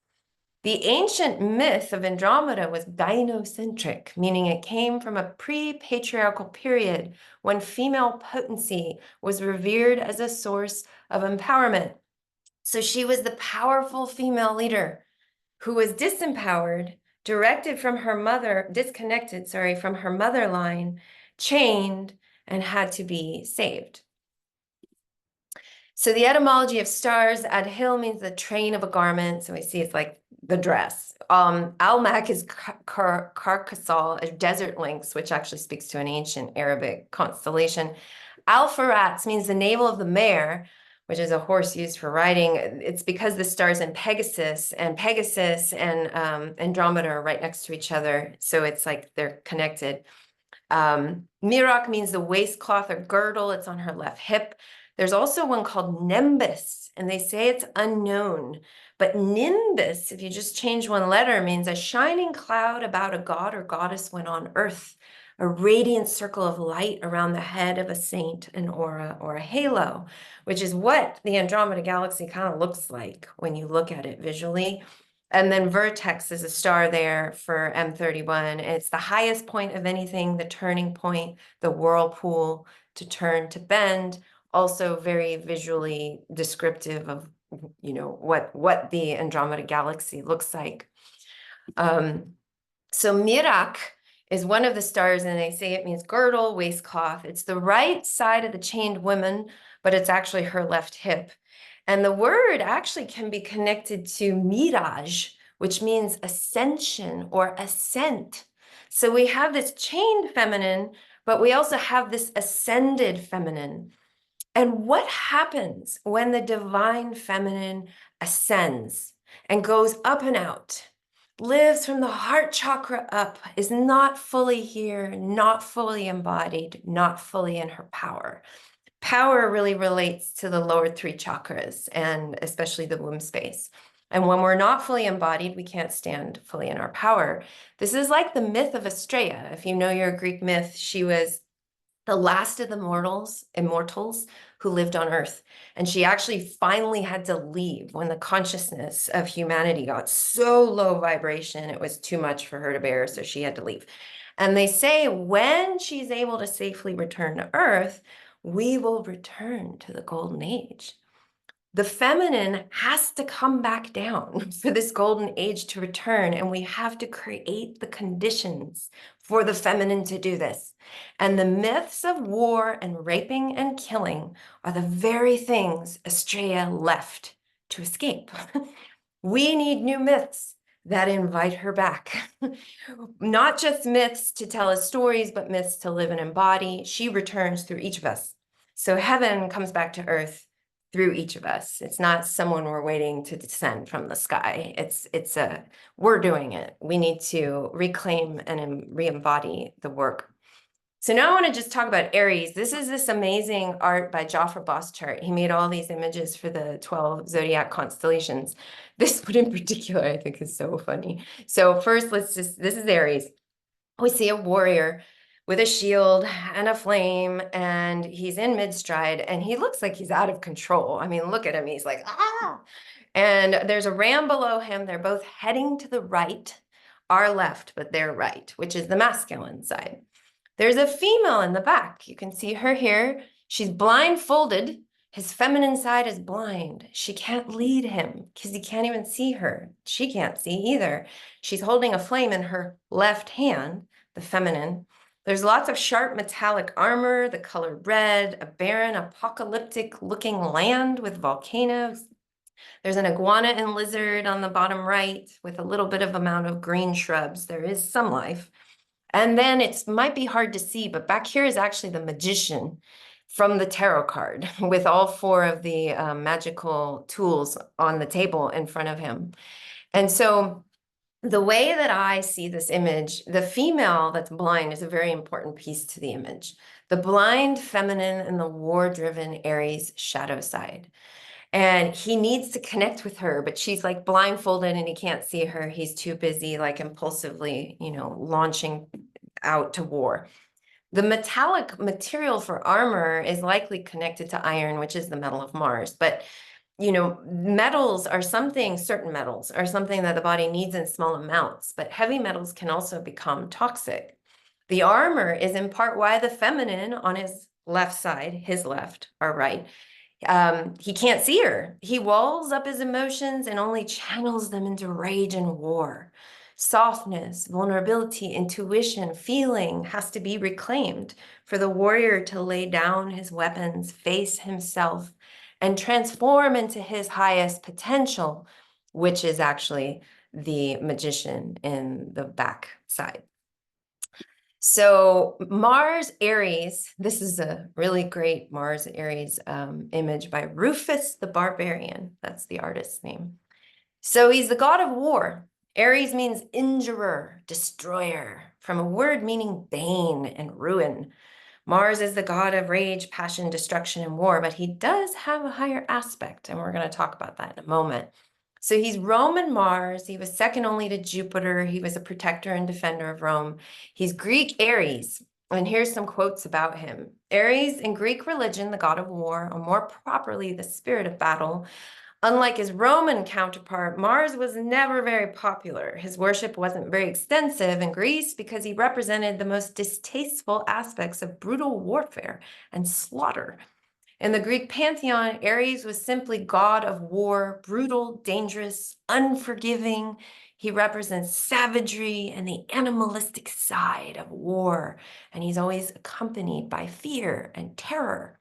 The ancient myth of Andromeda was gynocentric, meaning it came from a pre-patriarchal period when female potency was revered as a source of empowerment. So she was the powerful female leader who was disempowered, directed from her mother, disconnected, sorry, from her mother line, chained, and had to be saved. So the etymology of stars, adhil means the train of a garment. So we see it's like the dress. Almak is Carcassal, a desert lynx, which actually speaks to an ancient Arabic constellation. Alpharats means the navel of the mare, which is a horse used for riding. It's because the stars in Pegasus and Andromeda are right next to each other. So it's like they're connected. Mirak means the waistcloth or girdle. It's on her left hip. There's also one called Nimbus, and they say it's unknown. But Nimbus, if you just change one letter, means a shining cloud about a god or goddess when on earth, a radiant circle of light around the head of a saint, an aura, or a halo, which is what the Andromeda galaxy kind of looks like when you look at it visually. And then Vertex is a star there for M31. It's the highest point of anything, the turning point, the whirlpool, to turn, to bend. Also very visually descriptive of, you know, what the Andromeda galaxy looks like. So Mirak is one of the stars, and they say it means girdle, waistcloth. It's the right side of the chained woman, but it's actually her left hip. And the word actually can be connected to mirage, which means ascension or ascent. So we have this chained feminine, but we also have this ascended feminine. And what happens when the divine feminine ascends and goes up and out, lives from the heart chakra up, is not fully here, not fully embodied, not fully in her power? Power really relates to the lower three chakras and especially the womb space. And when we're not fully embodied, we can't stand fully in our power. This is like the myth of Astraea. If you know your Greek myth, she was the last of the immortals who lived on Earth. And she actually finally had to leave when the consciousness of humanity got so low vibration, it was too much for her to bear, so she had to leave. And they say when she's able to safely return to Earth, we will return to the golden age. The feminine has to come back down for this golden age to return, and we have to create the conditions for the feminine to do this. And the myths of war and raping and killing are the very things Astraea left to escape. We need new myths that invite her back. Not just myths to tell us stories, but myths to live and embody. She returns through each of us. So heaven comes back to earth through each of us. It's not someone we're waiting to descend from the sky. We're doing it. We need to reclaim and re-embody the work. So now I want to just talk about Aries. This is this amazing art by Joffre Boschart. He made all these images for the 12 zodiac constellations. This one in particular, I think, is so funny. So first, this is Aries. We see a warrior with a shield and a flame, and he's in mid-stride, and he looks like he's out of control. I mean, look at him. He's like, ah! And there's a ram below him. They're both heading to the right, our left, but their right, which is the masculine side. There's a female in the back. You can see her here. She's blindfolded. His feminine side is blind. She can't lead him because he can't even see her. She can't see either. She's holding a flame in her left hand, the feminine. There's lots of sharp metallic armor, the color red, a barren, apocalyptic looking land with volcanoes. There's an iguana and lizard on the bottom right with a little bit of amount of green shrubs. There is some life. And then it might be hard to see, but back here is actually the magician from the tarot card with all four of the magical tools on the table in front of him. And so the way that I see this image, the female that's blind is a very important piece to the image. The blind feminine and the war-driven Aries shadow side. And he needs to connect with her, but she's like blindfolded and he can't see her. He's too busy, like impulsively, launching out to war. The metallic material for armor is likely connected to iron, which is the metal of Mars. But, metals are something, certain metals are something that the body needs in small amounts, but heavy metals can also become toxic. The armor is in part why the feminine on his left side, his left or right, he can't see her. He walls up his emotions and only channels them into rage and war. Softness, vulnerability, intuition, feeling has to be reclaimed for the warrior to lay down his weapons, face himself, and transform into his highest potential, which is actually the magician in the back side. So Mars Aries, this is a really great Mars Aries image by Rufus the Barbarian. That's the artist's name. So he's the god of war. Aries means injurer, destroyer, from a word meaning bane and ruin. Mars is the god of rage, passion, destruction, and war, but he does have a higher aspect, and we're going to talk about that in a moment. So he's Roman Mars. He was second only to Jupiter. He was a protector and defender of Rome. He's Greek Aries. And here's some quotes about him. Aries, in Greek religion, the god of war, or more properly, the spirit of battle. Unlike his Roman counterpart, Mars was never very popular. His worship wasn't very extensive in Greece because he represented the most distasteful aspects of brutal warfare and slaughter. In the Greek pantheon, Ares was simply god of war, brutal, dangerous, unforgiving. He represents savagery and the animalistic side of war, and he's always accompanied by fear and terror.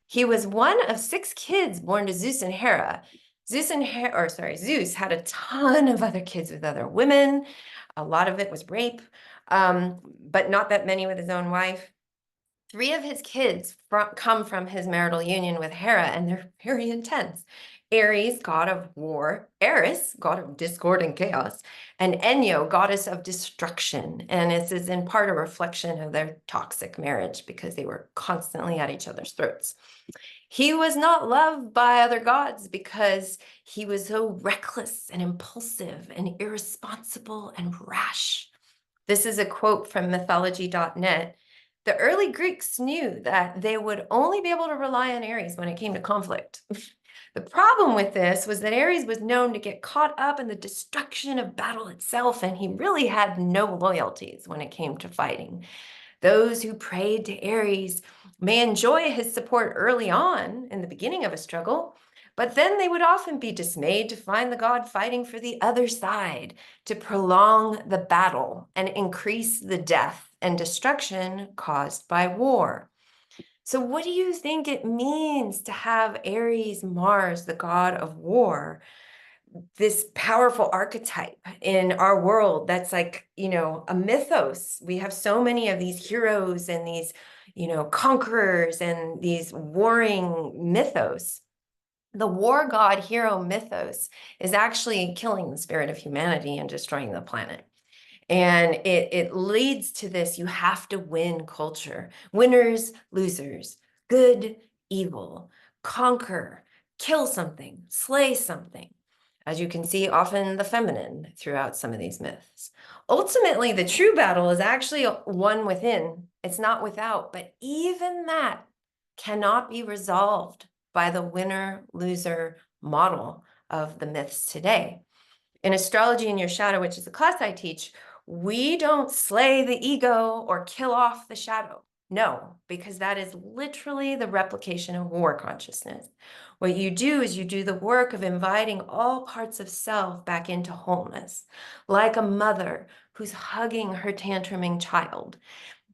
He was one of 6 kids born to Zeus and Hera. Zeus had a ton of other kids with other women. A lot of it was rape, but not that many with his own wife. 3 of his kids come from his marital union with Hera, and they're very intense. Ares, god of war, Eris, god of discord and chaos, and Enyo, goddess of destruction. And this is in part a reflection of their toxic marriage because they were constantly at each other's throats. He was not loved by other gods because he was so reckless and impulsive and irresponsible and rash. This is a quote from mythology.net. The early Greeks knew that they would only be able to rely on Ares when it came to conflict. The problem with this was that Ares was known to get caught up in the destruction of battle itself, and he really had no loyalties when it came to fighting. Those who prayed to Ares may enjoy his support early on in the beginning of a struggle, but then they would often be dismayed to find the god fighting for the other side to prolong the battle and increase the death and destruction caused by war. So what do you think it means to have Ares, Mars, the god of war, this powerful archetype in our world that's like, a mythos? We have so many of these heroes and these, conquerors and these warring mythos. The war god hero mythos is actually killing the spirit of humanity and destroying the planet. And it leads to this, you have to win culture. Winners, losers, good, evil, conquer, kill something, slay something. As you can see, often the feminine throughout some of these myths. Ultimately, the true battle is actually one within. It's not without, but even that cannot be resolved by the winner-loser model of the myths today. In Astrology in Your Shadow, which is a class I teach, we don't slay the ego or kill off the shadow. No, because that is literally the replication of war consciousness. What you do is you do the work of inviting all parts of self back into wholeness, like a mother who's hugging her tantruming child.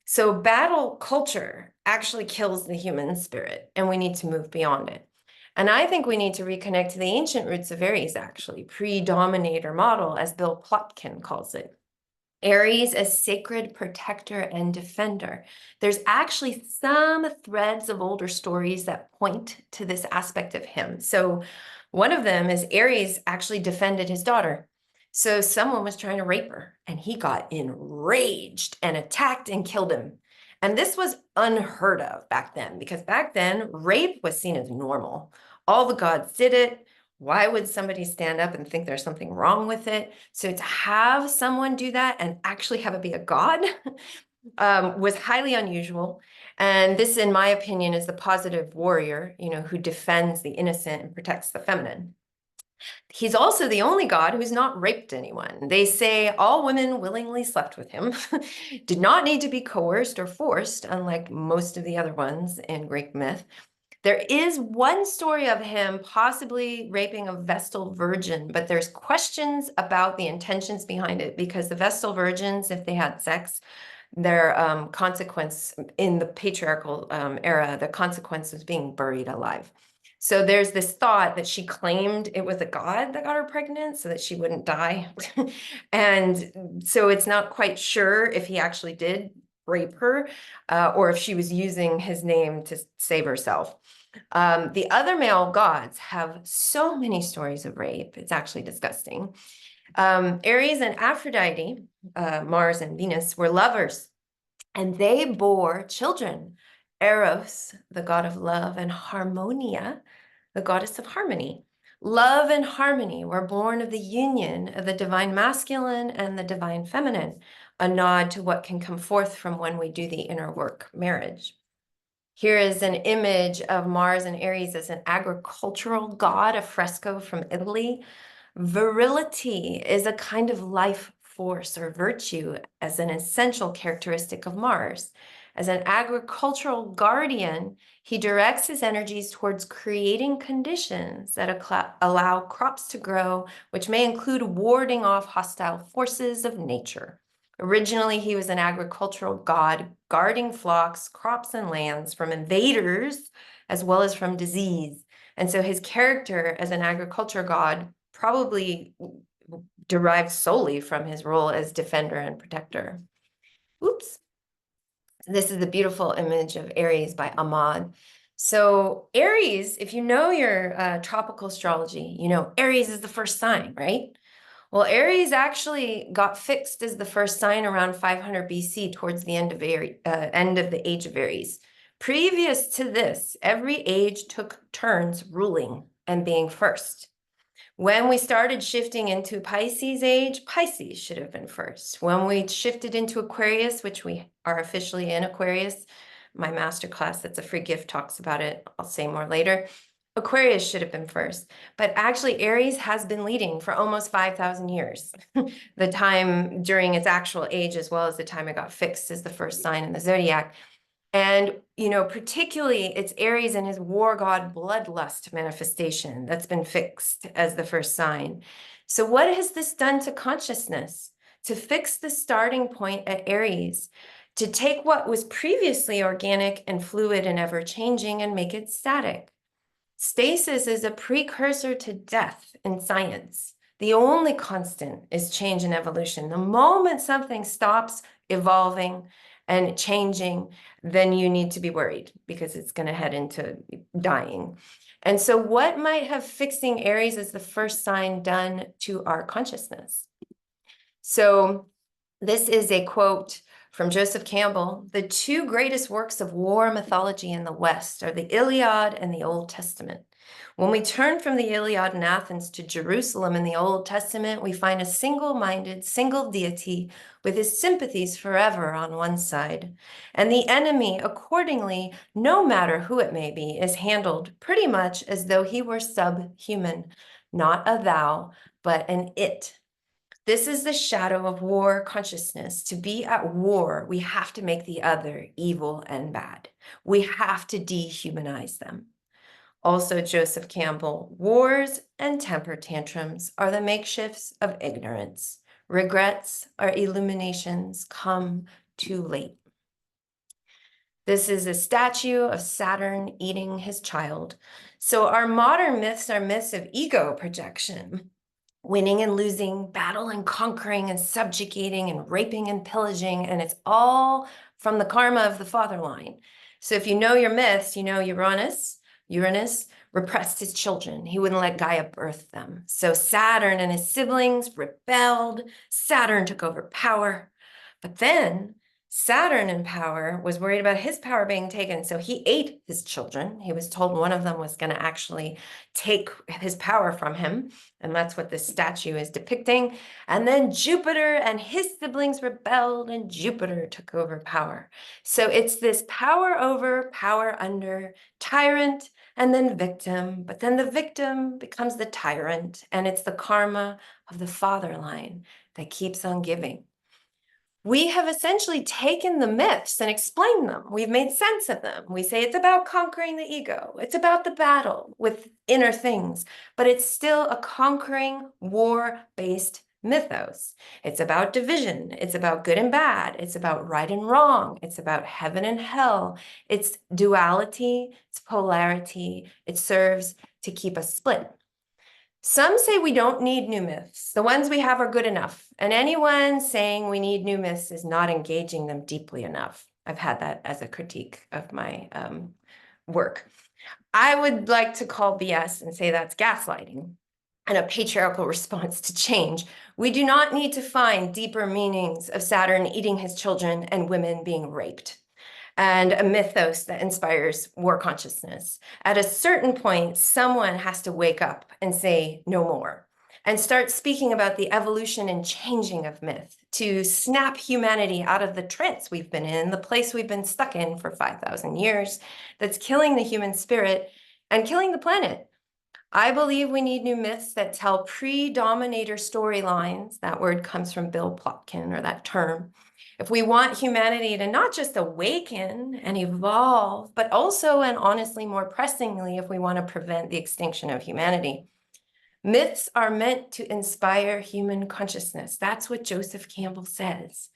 So battle culture actually kills the human spirit, and we need to move beyond it. And I think we need to reconnect to the ancient roots of Aries, actually, pre-dominator model, as Bill Plotkin calls it. Aries as sacred protector and defender. There's actually some threads of older stories that point to this aspect of him. So one of them is Aries actually defended his daughter. So someone was trying to rape her, and he got enraged and attacked and killed him. And this was unheard of back then, because back then rape was seen as normal. All the gods did it. Why would somebody stand up and think there's something wrong with it? So to have someone do that and actually have it be a god was highly unusual. And this, in my opinion, is the positive warrior, who defends the innocent and protects the feminine. He's also the only god who's not raped anyone. They say all women willingly slept with him, did not need to be coerced or forced, unlike most of the other ones in Greek myth. There is one story of him possibly raping a Vestal virgin, but there's questions about the intentions behind it, because the Vestal virgins, if they had sex, their consequence in the patriarchal era, the consequence was being buried alive. So there's this thought that she claimed it was a god that got her pregnant so that she wouldn't die. And so it's not quite sure if he actually did rape her or if she was using his name to save herself. The other male gods have so many stories of rape. It's actually disgusting. Ares and Aphrodite, Mars and Venus, were lovers, and they bore children. Eros, the god of love, and Harmonia, the goddess of harmony. Love and harmony were born of the union of the divine masculine and the divine feminine, a nod to what can come forth from when we do the inner work, marriage. Here is an image of Mars and Ares as an agricultural god, a fresco from Italy. Virility is a kind of life force or virtue as an essential characteristic of Mars. As an agricultural guardian, he directs his energies towards creating conditions that allow crops to grow, which may include warding off hostile forces of nature. Originally, he was an agricultural god, guarding flocks, crops, and lands from invaders, as well as from disease. And so his character as an agriculture god probably derived solely from his role as defender and protector. Oops. This is the beautiful image of Aries by Ahmad. So Aries, if you know your tropical astrology, you know Aries is the first sign, right? Well, Aries actually got fixed as the first sign around 500 BC, towards the end of the age of Aries. Previous to this, every age took turns ruling and being first. When we started shifting into Pisces age, Pisces should have been first. When we shifted into Aquarius, which we are officially in Aquarius, my masterclass, that's a free gift, talks about it. I'll say more later. Aquarius should have been first, but actually Aries has been leading for almost 5,000 years. The time during its actual age, as well as the time it got fixed as the first sign in the zodiac. And, you know, particularly it's Aries and his war god bloodlust manifestation that's been fixed as the first sign. So what has this done to consciousness? To fix the starting point at Aries, to take what was previously organic and fluid and ever-changing and make it static. Stasis is a precursor to death in science. The only constant is change and evolution. The moment something stops evolving and changing, then you need to be worried because it's going to head into dying. And so what might have fixing Aries as the first sign done to our consciousness? So this is a quote from Joseph Campbell. The two greatest works of war mythology in the West are the Iliad and the Old Testament. When we turn from the Iliad in Athens to Jerusalem in the Old Testament, we find a single-minded, single deity with his sympathies forever on one side. And the enemy, accordingly, no matter who it may be, is handled pretty much as though he were subhuman, not a thou, but an it. This is the shadow of war consciousness. To be at war, we have to make the other evil and bad. We have to dehumanize them. Also, Joseph Campbell, wars and temper tantrums are the makeshifts of ignorance. Regrets are illuminations come too late. This is a statue of Saturn eating his child. So our modern myths are myths of ego projection. Winning and losing, battle and conquering and subjugating and raping and pillaging, and it's all from the karma of the father line. So if you know your myths, you know Uranus repressed his children. He wouldn't let Gaia birth them. So Saturn and his siblings rebelled. Saturn took over power. But then Saturn in power was worried about his power being taken. So he ate his children. He was told one of them was going to actually take his power from him. And that's what this statue is depicting. And then Jupiter and his siblings rebelled and Jupiter took over power. So it's this power over, power under, tyrant, and then victim. But then the victim becomes the tyrant. And it's the karma of the father line that keeps on giving. We have essentially taken the myths and explained them. We've made sense of them. We say it's about conquering the ego. It's about the battle with inner things, but it's still a conquering war-based mythos. It's about division. It's about good and bad. It's about right and wrong. It's about heaven and hell. It's duality. It's polarity. It serves to keep us split. Some say we don't need new myths. The ones we have are good enough. And anyone saying we need new myths is not engaging them deeply enough. I've had that as a critique of my work. I would like to call BS and say that's gaslighting and a patriarchal response to change. We do not need to find deeper meanings of Saturn eating his children and women being raped, and a mythos that inspires war consciousness. At a certain point, someone has to wake up and say no more and start speaking about the evolution and changing of myth to snap humanity out of the trance we've been in, the place we've been stuck in for 5,000 years that's killing the human spirit and killing the planet. I believe we need new myths that tell predominator storylines. That word comes from Bill Plotkin, or that term. If we want humanity to not just awaken and evolve, but also, and honestly, more pressingly, if we want to prevent the extinction of humanity, myths are meant to inspire human consciousness. That's what Joseph Campbell says.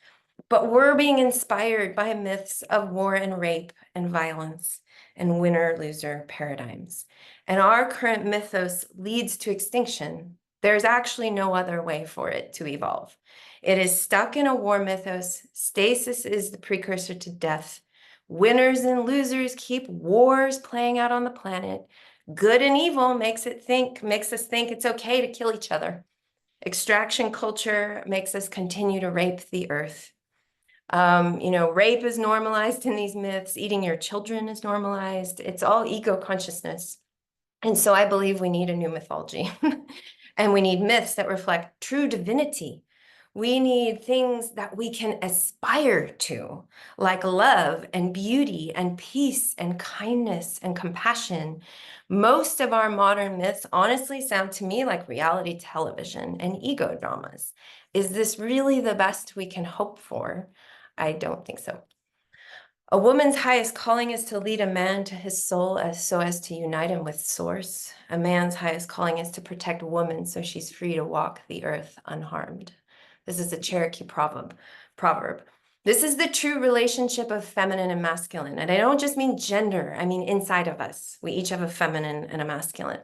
But we're being inspired by myths of war and rape and violence and winner-loser paradigms. And our current mythos leads to extinction. There's actually no other way for it to evolve. It is stuck in a war mythos. Stasis is the precursor to death. Winners and losers keep wars playing out on the planet. Good and evil makes us think it's okay to kill each other. Extraction culture makes us continue to rape the earth. Rape is normalized in these myths. Eating your children is normalized. It's all ego consciousness. And so I believe we need a new mythology. And we need myths that reflect true divinity. We need things that we can aspire to, like love and beauty and peace and kindness and compassion. Most of our modern myths honestly sound to me like reality television and ego dramas. Is this really the best we can hope for? I don't think so. A woman's highest calling is to lead a man to his soul so as to unite him with source. A man's highest calling is to protect a woman so she's free to walk the earth unharmed. This is a Cherokee proverb. This is the true relationship of feminine and masculine. And I don't just mean gender, I mean inside of us. We each have a feminine and a masculine.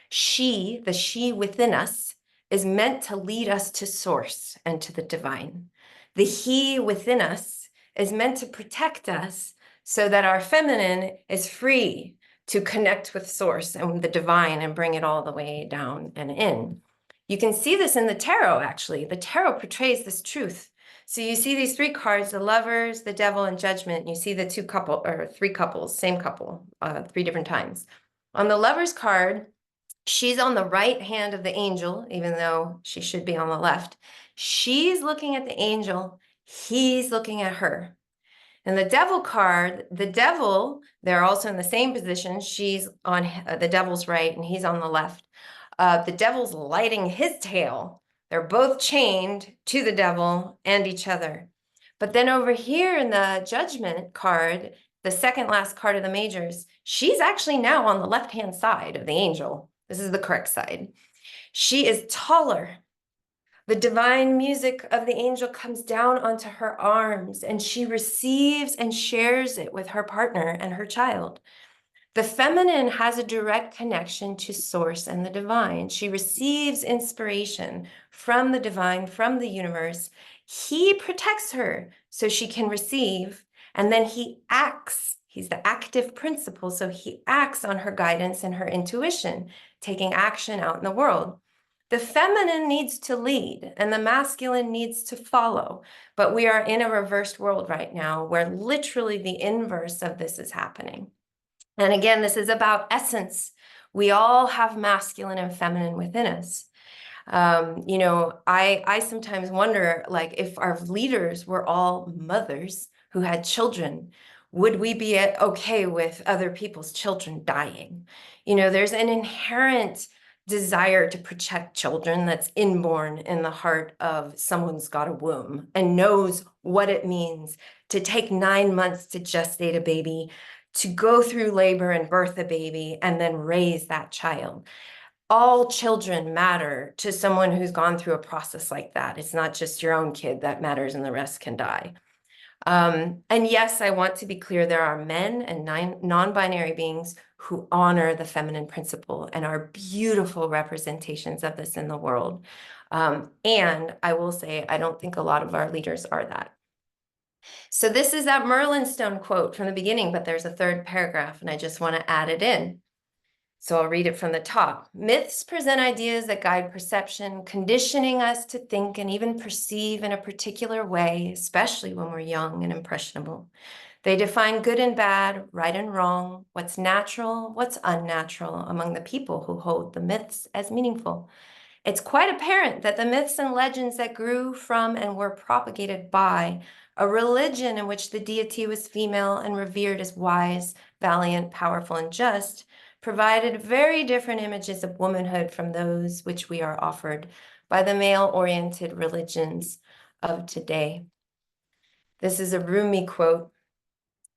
She, the she within us, is meant to lead us to source and to the divine. The he within us is meant to protect us so that our feminine is free to connect with source and the divine and bring it all the way down and in. You can see this in the tarot, actually. The tarot portrays this truth. So you see these three cards, the lovers, the devil, and judgment. You see the three couples, same couple, 3 different times. On the lovers card, she's on the right hand of the angel, even though she should be on the left. She's looking at the angel. He's looking at her. And the devil card, the devil, they're also in the same position. She's on the devil's right and he's on the left. The devil's lighting his tail. They're both chained to the devil and each other. But then over here in the judgment card, the second last card of the majors, she's actually now on the left-hand side of the angel. This is the correct side. She is taller. The divine music of the angel comes down onto her arms, and she receives and shares it with her partner and her child. The feminine has a direct connection to source and the divine. She receives inspiration from the divine, from the universe. He protects her so she can receive, and then he acts. He's the active principle, so he acts on her guidance and her intuition, taking action out in the world. The feminine needs to lead and the masculine needs to follow, but we are in a reversed world right now where literally the inverse of this is happening. And again, this is about essence. We all have masculine and feminine within us. I sometimes wonder, like, if our leaders were all mothers who had children, would we be okay with other people's children dying? There's an inherent desire to protect children that's inborn in the heart of someone who's got a womb and knows what it means to take 9 months to gestate a baby, to go through labor and birth a baby, and then raise that child. All children matter to someone who's gone through a process like that. It's not just your own kid that matters and the rest can die. And yes, I want to be clear, there are men and non-binary beings who honor the feminine principle and are beautiful representations of this in the world. And I will say, I don't think a lot of our leaders are that. So this is that Merlinstone quote from the beginning, but there's a third paragraph and I just want to add it in. So I'll read it from the top. Myths present ideas that guide perception, conditioning us to think and even perceive in a particular way, especially when we're young and impressionable. They define good and bad, right and wrong, what's natural, what's unnatural among the people who hold the myths as meaningful. It's quite apparent that the myths and legends that grew from and were propagated by a religion in which the deity was female and revered as wise, valiant, powerful, and just, provided very different images of womanhood from those which we are offered by the male-oriented religions of today. This is a Rumi quote.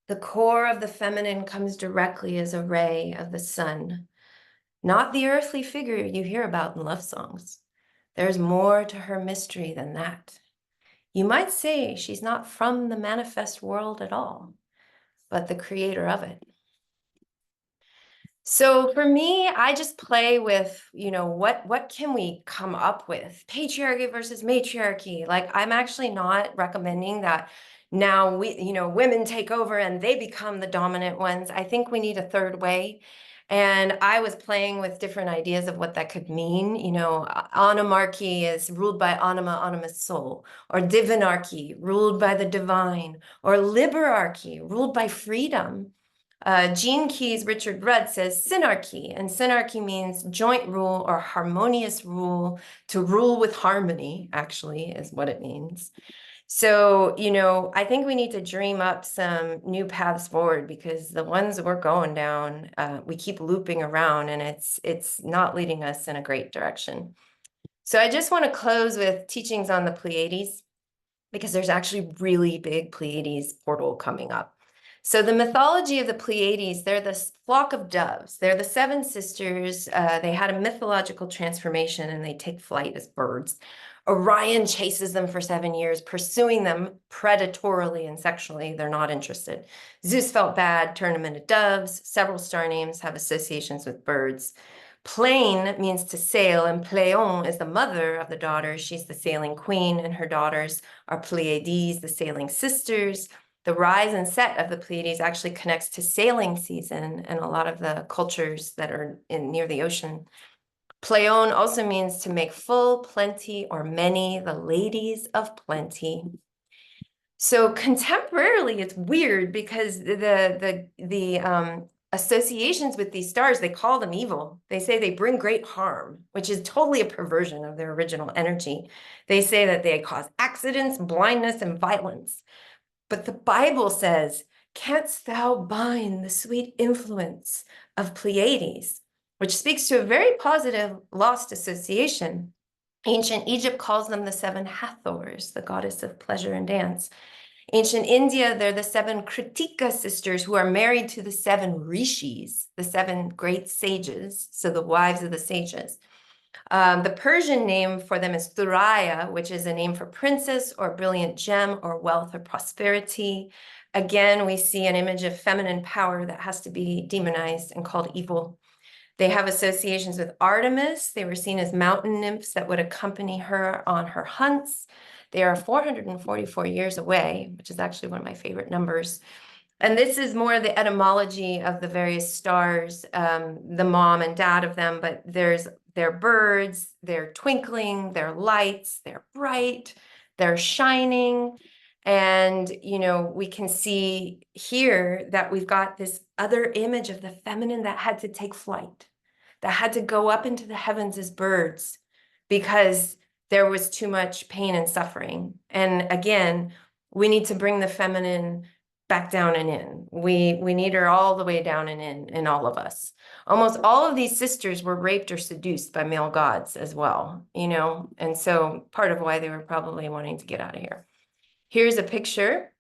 The core of the feminine comes directly as a ray of the sun, not the earthly figure you hear about in love songs. There's more to her mystery than that. You might say she's not from the manifest world at all, but the creator of it. So for me, I just play with, what can we come up with? Patriarchy versus matriarchy. Like, I'm actually not recommending that now women take over and they become the dominant ones. I think we need a third way. And I was playing with different ideas of what that could mean. Animarchy is ruled by anima, animus soul, or divinarchy, ruled by the divine, or liberarchy, ruled by freedom. Gene Key's Richard Rudd says synarchy, and synarchy means joint rule or harmonious rule. To rule with harmony, actually, is what it means. So, I think we need to dream up some new paths forward, because the ones we're going down, we keep looping around, and it's not leading us in a great direction. So I just want to close with teachings on the Pleiades, because there's actually really big Pleiades portal coming up. So the mythology of the Pleiades, they're this flock of doves. They're the seven sisters. They had a mythological transformation, and they take flight as birds. Orion chases them for 7 years, pursuing them predatorily and sexually. They're not interested. Zeus felt bad, turned them into doves. Several star names have associations with birds. Plain means to sail, and Pleion is the mother of the daughters. She's the sailing queen, and her daughters are Pleiades, the sailing sisters. The rise and set of the Pleiades actually connects to sailing season and a lot of the cultures that are near the ocean. Pleion also means to make full, plenty, or many, the ladies of plenty. So contemporarily, it's weird, because the associations with these stars, they call them evil. They say they bring great harm, which is totally a perversion of their original energy. They say that they cause accidents, blindness, and violence. But the Bible says, "Canst thou bind the sweet influence of Pleiades?" which speaks to a very positive lost association. Ancient Egypt calls them the seven Hathors, the goddess of pleasure and dance. Ancient India, they're the seven Kritika sisters, who are married to the seven rishis, the seven great sages, so the wives of the sages. The Persian name for them is Thuraya, which is a name for princess or brilliant gem or wealth or prosperity. Again, we see an image of feminine power that has to be demonized and called evil. They have associations with Artemis. They were seen as mountain nymphs that would accompany her on her hunts. They are 444 years away, which is actually one of my favorite numbers. And this is more the etymology of the various stars, the mom and dad of them, but they're birds, they're twinkling, they're lights, they're bright, they're shining. And, we can see here that we've got this other image of the feminine that had to take flight, that had to go up into the heavens as birds, because there was too much pain and suffering. And again, we need to bring the feminine back down and in. We need her all the way down and in all of us. Almost all of these sisters were raped or seduced by male gods as well, and so part of why they were probably wanting to get out of here. Here's a picture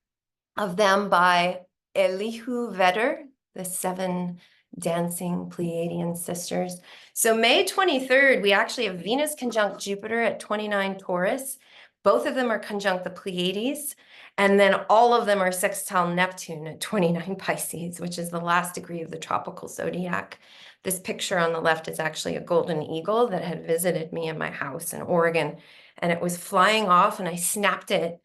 of them by Elihu Vedder, the seven dancing Pleiadian sisters. So May 23rd, we actually have Venus conjunct Jupiter at 29 Taurus. Both of them are conjunct the Pleiades. And then all of them are sextile Neptune at 29 Pisces, which is the last degree of the tropical zodiac. This picture on the left is actually a golden eagle that had visited me in my house in Oregon. And it was flying off, and I snapped it.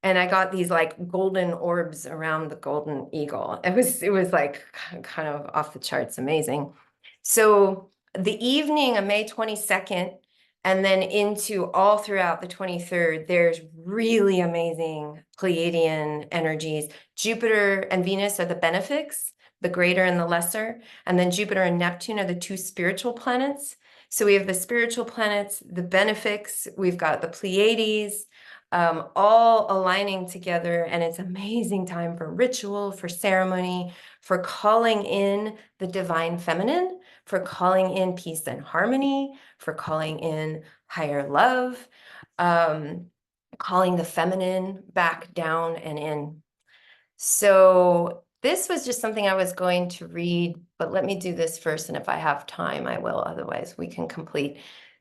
And I got these like golden orbs around the golden eagle. It was like kind of off the charts amazing. So the evening of May 22nd, and then into all throughout the 23rd, there's really amazing Pleiadian energies. Jupiter and Venus are the benefics, the greater and the lesser. And then Jupiter and Neptune are the two spiritual planets. So we have the spiritual planets, the benefics, we've got the Pleiades, all aligning together. And it's amazing time for ritual, for ceremony, for calling in the divine feminine, for calling in peace and harmony, for calling in higher love, calling the feminine back down and in. So this was just something I was going to read, but let me do this first. And if I have time, I will. Otherwise, we can complete.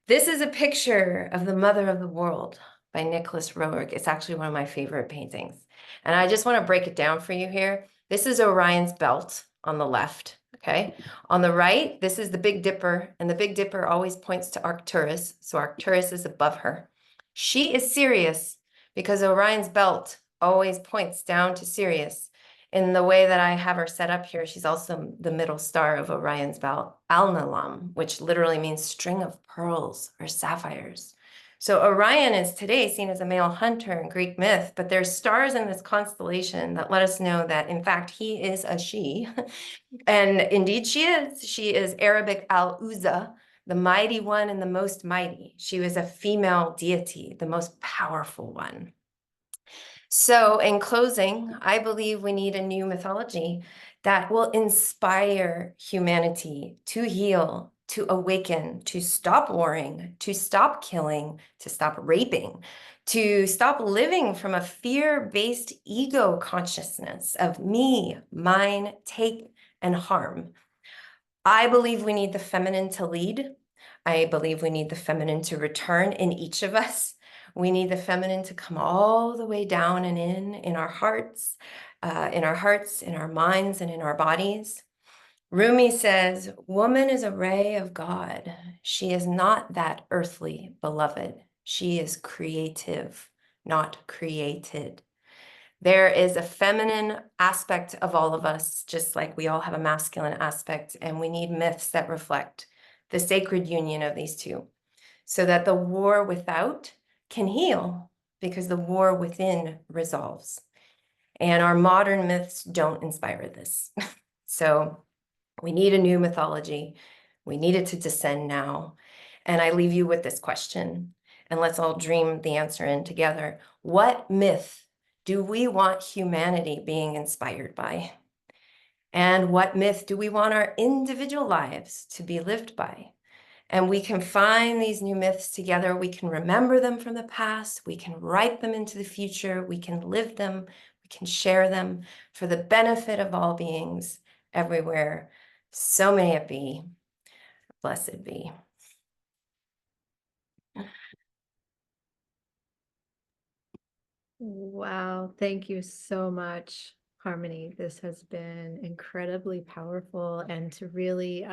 This is a picture of the mother of the world. by Nicholas Roerich. It's actually one of my favorite paintings. And I just want to break it down for you here. This is Orion's belt on the left, okay? On the right, this is the Big Dipper, and the Big Dipper always points to Arcturus, so Arcturus is above her. She is Sirius because Orion's belt always points down to Sirius. In the way that I have her set up here, she's also the middle star of Orion's belt, Alnilam, which literally means string of pearls or sapphires. So Orion is today seen as a male hunter in Greek myth, but there's stars in this constellation that let us know that, in fact, he is a she. And indeed she is. She is Arabic Al-Uzza, the mighty one and the most mighty. She was a female deity, the most powerful one. So in closing, I believe we need a new mythology that will inspire humanity to heal, to awaken, to stop warring, to stop killing, to stop raping, to stop living from a fear-based ego consciousness of me, mine, take, and harm. I believe we need the feminine to lead. I believe we need the feminine to return in each of us. We need the feminine to come all the way down and in our hearts, in our minds, and in our bodies. Rumi says, woman is a ray of God. She is not that earthly beloved. She is creative, not created. There is a feminine aspect of all of us, just like we all have a masculine aspect, and we need myths that reflect the sacred union of these two so that the war without can heal because the war within resolves. And our modern myths don't inspire this. So we need a new mythology. We need it to descend now. And I leave you with this question, and let's all dream the answer in together. What myth do we want humanity being inspired by? And what myth do we want our individual lives to be lived by? And we can find these new myths together. We can remember them from the past. We can write them into the future. We can live them. We can share them for the benefit of all beings everywhere. So may it be. Blessed be. Wow, thank you so much, Harmony. This has been incredibly powerful, and to really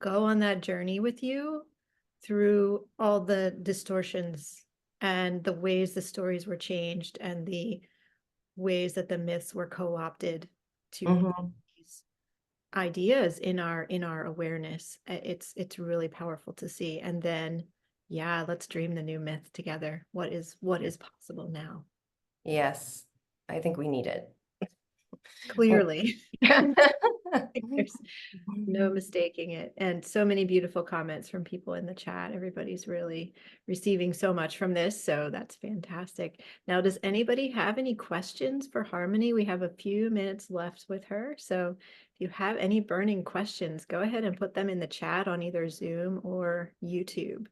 go on that journey with you through all the distortions and the ways the stories were changed and the ways that the myths were co-opted to Mhm. these ideas in our awareness. It's really powerful to see. And then, yeah, let's dream the new myth together. What is possible now? Yes, I think we need it. Clearly. There's no mistaking it. And so many beautiful comments from people in the chat. Everybody's really receiving so much from this. So that's fantastic. Now, does anybody have any questions for Harmony? We have a few minutes left with her. So if you have any burning questions, go ahead and put them in the chat on either Zoom or YouTube.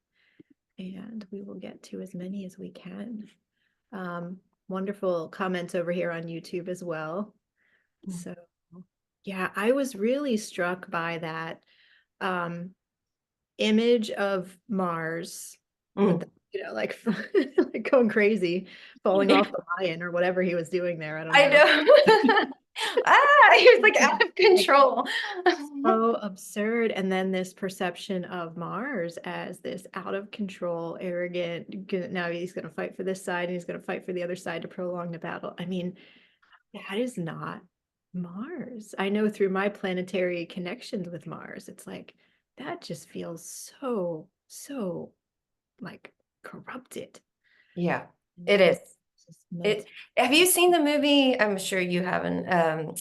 And we will get to as many as we can. Wonderful comments over here on YouTube as well. So yeah, I was really struck by that image of Mars with the, Mm. like, like going crazy, falling off the lion or whatever he was doing there. I don't I know. know. He was like out of control. So absurd. And then this perception of Mars as this out of control, arrogant, now he's going to fight for this side and he's going to fight for the other side to prolong the battle. I mean, that is not Mars. I know through my planetary connections with Mars, it's like that just feels so like corrupted. Yeah, And it is. it's just meant It. Have you seen the movie? I'm sure you haven't.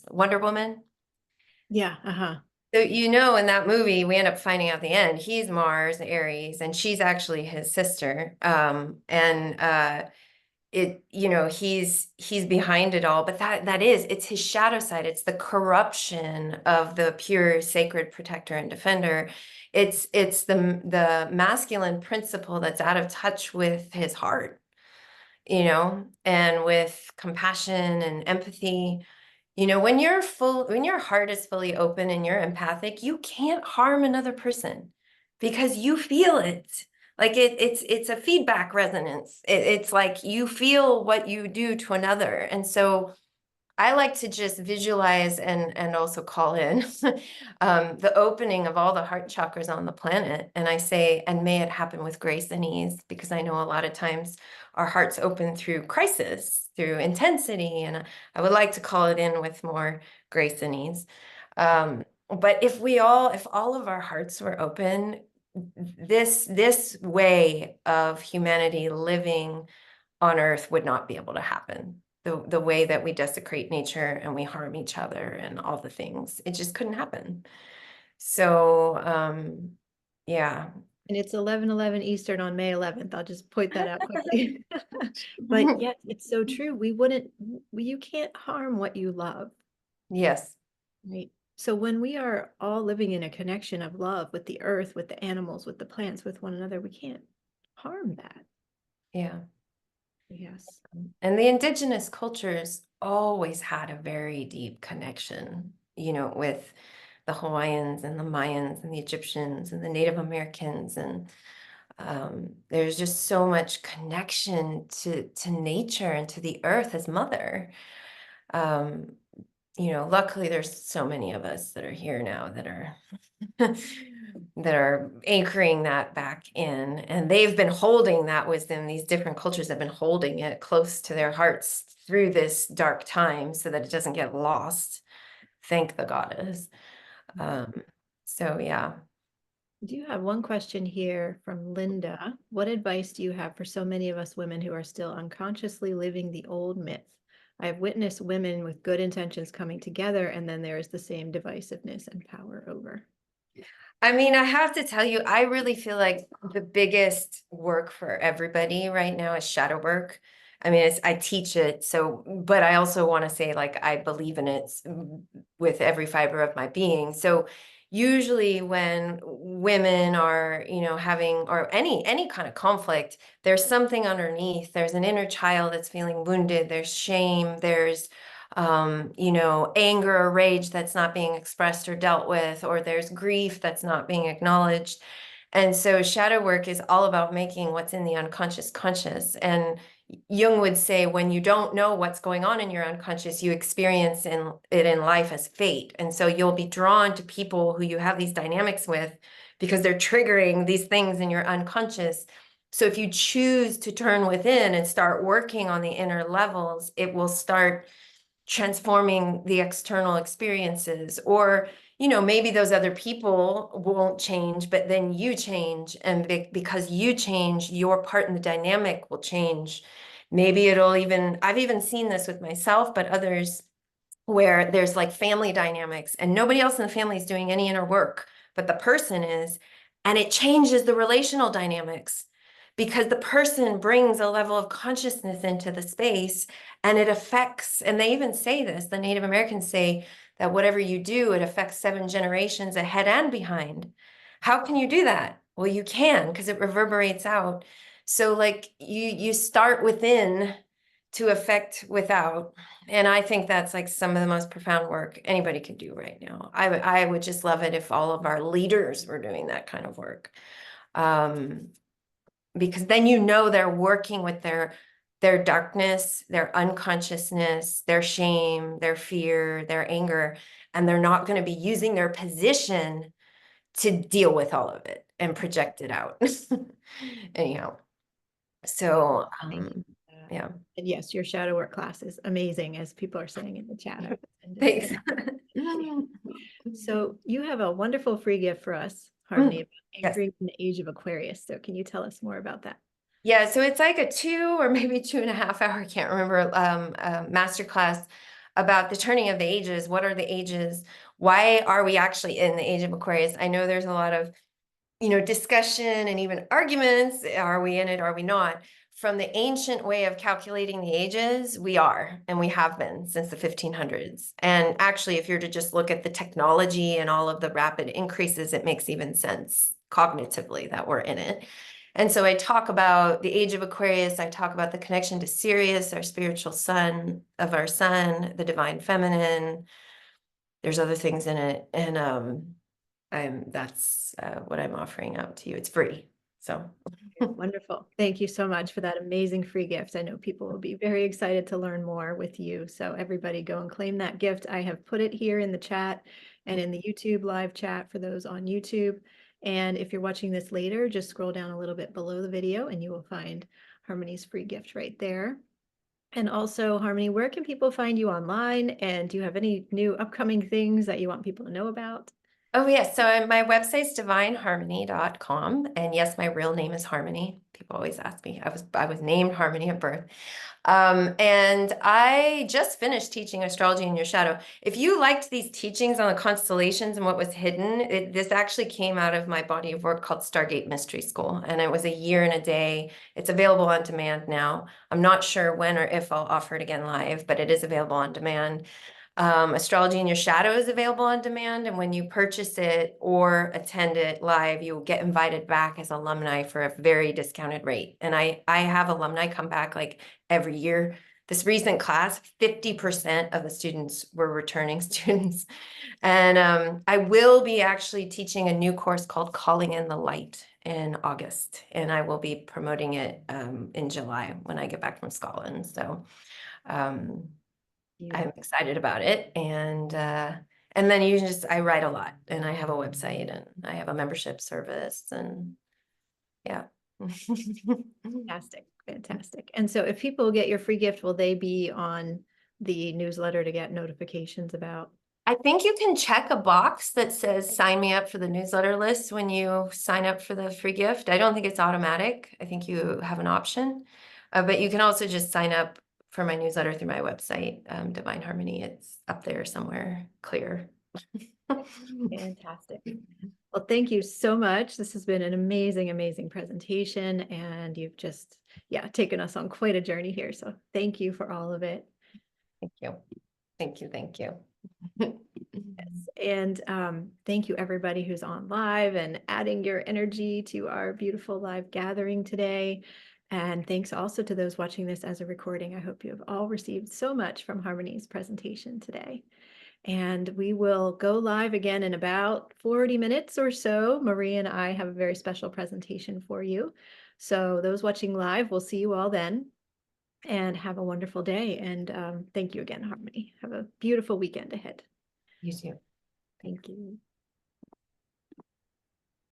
Wonder Woman. yeah, uh-huh. So you know, in that movie, we end up finding out at the end he's Mars, Aries, and she's actually his sister. He's behind it all, but it's his shadow side. It's the corruption of the pure, sacred protector and defender. It's the masculine principle that's out of touch with his heart, and with compassion and empathy. When your heart is fully open and you're empathic, you can't harm another person because you feel it. Like it's a feedback resonance. It's like you feel what you do to another. And so I like to just visualize and also call in the opening of all the heart chakras on the planet. And I say, and may it happen with grace and ease, because I know a lot of times our hearts open through crisis, through intensity. And I would like to call it in with more grace and ease. But if all of our hearts were open, this way of humanity living on Earth would not be able to happen. The way that we desecrate nature and we harm each other and all the things, it just couldn't happen. So yeah. And it's 11:11 Eastern on May 11th. I'll just point that out quickly. But yes, it's so true. You can't harm what you love, Yes. right? So when we are all living in a connection of love with the earth, with the animals, with the plants, with one another, we can't harm that. Yeah. Yes. And the indigenous cultures always had a very deep connection, with the Hawaiians and the Mayans and the Egyptians and the Native Americans. And there's just so much connection to nature and to the earth as mother. Um, luckily there's so many of us that are here now that are that are anchoring that back in, and they've been holding that within these different cultures have been holding it close to their hearts through this dark time so that it doesn't get lost. Thank the goddess. Um, so yeah. I do have one question here from Linda. What advice do you have for so many of us women who are still unconsciously living the old myth? I have witnessed women with good intentions coming together, and then there is the same divisiveness and power over. I mean, I have to tell you, I really feel like the biggest work for everybody right now is shadow work. I mean, I teach it, so, but I also want to say, like, I believe in it with every fiber of my being. So usually when women are, having, or any kind of conflict, there's something underneath. There's an inner child that's feeling wounded. There's shame. There's anger or rage that's not being expressed or dealt with, or there's grief that's not being acknowledged. And so shadow work is all about making what's in the unconscious conscious. And Jung would say, when you don't know what's going on in your unconscious, you experience it in life as fate. And so you'll be drawn to people who you have these dynamics with because they're triggering these things in your unconscious. So if you choose to turn within and start working on the inner levels, it will start transforming the external experiences. Or maybe those other people won't change, but then you change, and because you change, your part in the dynamic will change. Maybe I've even seen this with myself, but others, where there's like family dynamics and nobody else in the family is doing any inner work, but the person is, and it changes the relational dynamics because the person brings a level of consciousness into the space, and it affects, and they even say this, the Native Americans say that whatever you do, it affects 7 generations ahead and behind. How can you do that? Well, you can, because it reverberates out. So like you start within to affect without. And I think that's like some of the most profound work anybody could do right now. I would just love it if all of our leaders were doing that kind of work. Because then they're working with their darkness, their unconsciousness, their shame, their fear, their anger, and they're not going to be using their position to deal with all of it and project it out. Anyhow, so Thank you for that. yeah, And yes, your shadow work class is amazing, as people are saying in the chat. thanks. So you have a wonderful free gift for us, Mm, Harmony, about yes. anchoring in the age of Aquarius. So can you tell us more about that? Yeah, so it's like a 2 or maybe 2.5 hour, I can't remember, masterclass about the turning of the ages. What are the ages? Why are we actually in the age of Aquarius? I know there's a lot of, discussion and even arguments. Are we in it? Are we not? From the ancient way of calculating the ages, we are, and we have been since the 1500s. And actually, if you're to just look at the technology and all of the rapid increases, it makes even sense cognitively that we're in it. And so I talk about the age of Aquarius. I talk about the connection to Sirius, our spiritual sun of our sun, the divine feminine. There's other things in it. And that's what I'm offering out to you. It's free. So Wonderful. Thank you so much for that amazing free gift. I know people will be very excited to learn more with you. So everybody go and claim that gift. I have put it here in the chat and in the YouTube live chat for those on YouTube. And if you're watching this later, just scroll down a little bit below the video and you will find Harmony's free gift right there. And also, Harmony, where can people find you online? And do you have any new upcoming things that you want people to know about? oh yes, so my website's divineharmony.com. And yes, my real name is Harmony. People always ask me. I was named Harmony at birth. And I just finished teaching astrology in your shadow. If you liked these teachings on the constellations and what was hidden, this actually came out of my body of work called Stargate Mystery School. And it was a year and a day. It's available on demand now. I'm not sure when or if I'll offer it again live, but it is available on demand. Astrology in Your Shadow is available on demand, and when you purchase it or attend it live, you'll get invited back as alumni for a very discounted rate. And I have alumni come back like every year. This recent class, 50% of the students were returning students. And I will be actually teaching a new course called Calling in the Light in August, and I will be promoting it in July when I get back from Scotland. So I'm excited about it. And then I write a lot, and I have a website, and I have a membership service, and yeah. Fantastic, fantastic. And so if people get your free gift, will they be on the newsletter to get notifications about? I think you can check a box that says sign me up for the newsletter list when you sign up for the free gift. I don't think it's automatic. I think you have an option, but you can also just sign up for my newsletter through my website, Divine Harmony. It's up there somewhere clear. Fantastic. Well, thank you so much. This has been an amazing, amazing presentation, and you've just, yeah, taken us on quite a journey here. So thank you for all of it. Thank you. Thank you. Thank you. Yes. And thank you everybody who's on live and adding your energy to our beautiful live gathering today. And thanks also to those watching this as a recording. I hope you have all received so much from Harmony's presentation today. And we will go live again in about 40 minutes or so. Marie and I have a very special presentation for you. So those watching live, we'll see you all then. And have a wonderful day. And thank you again, Harmony. Have a beautiful weekend ahead. You too. Thank you.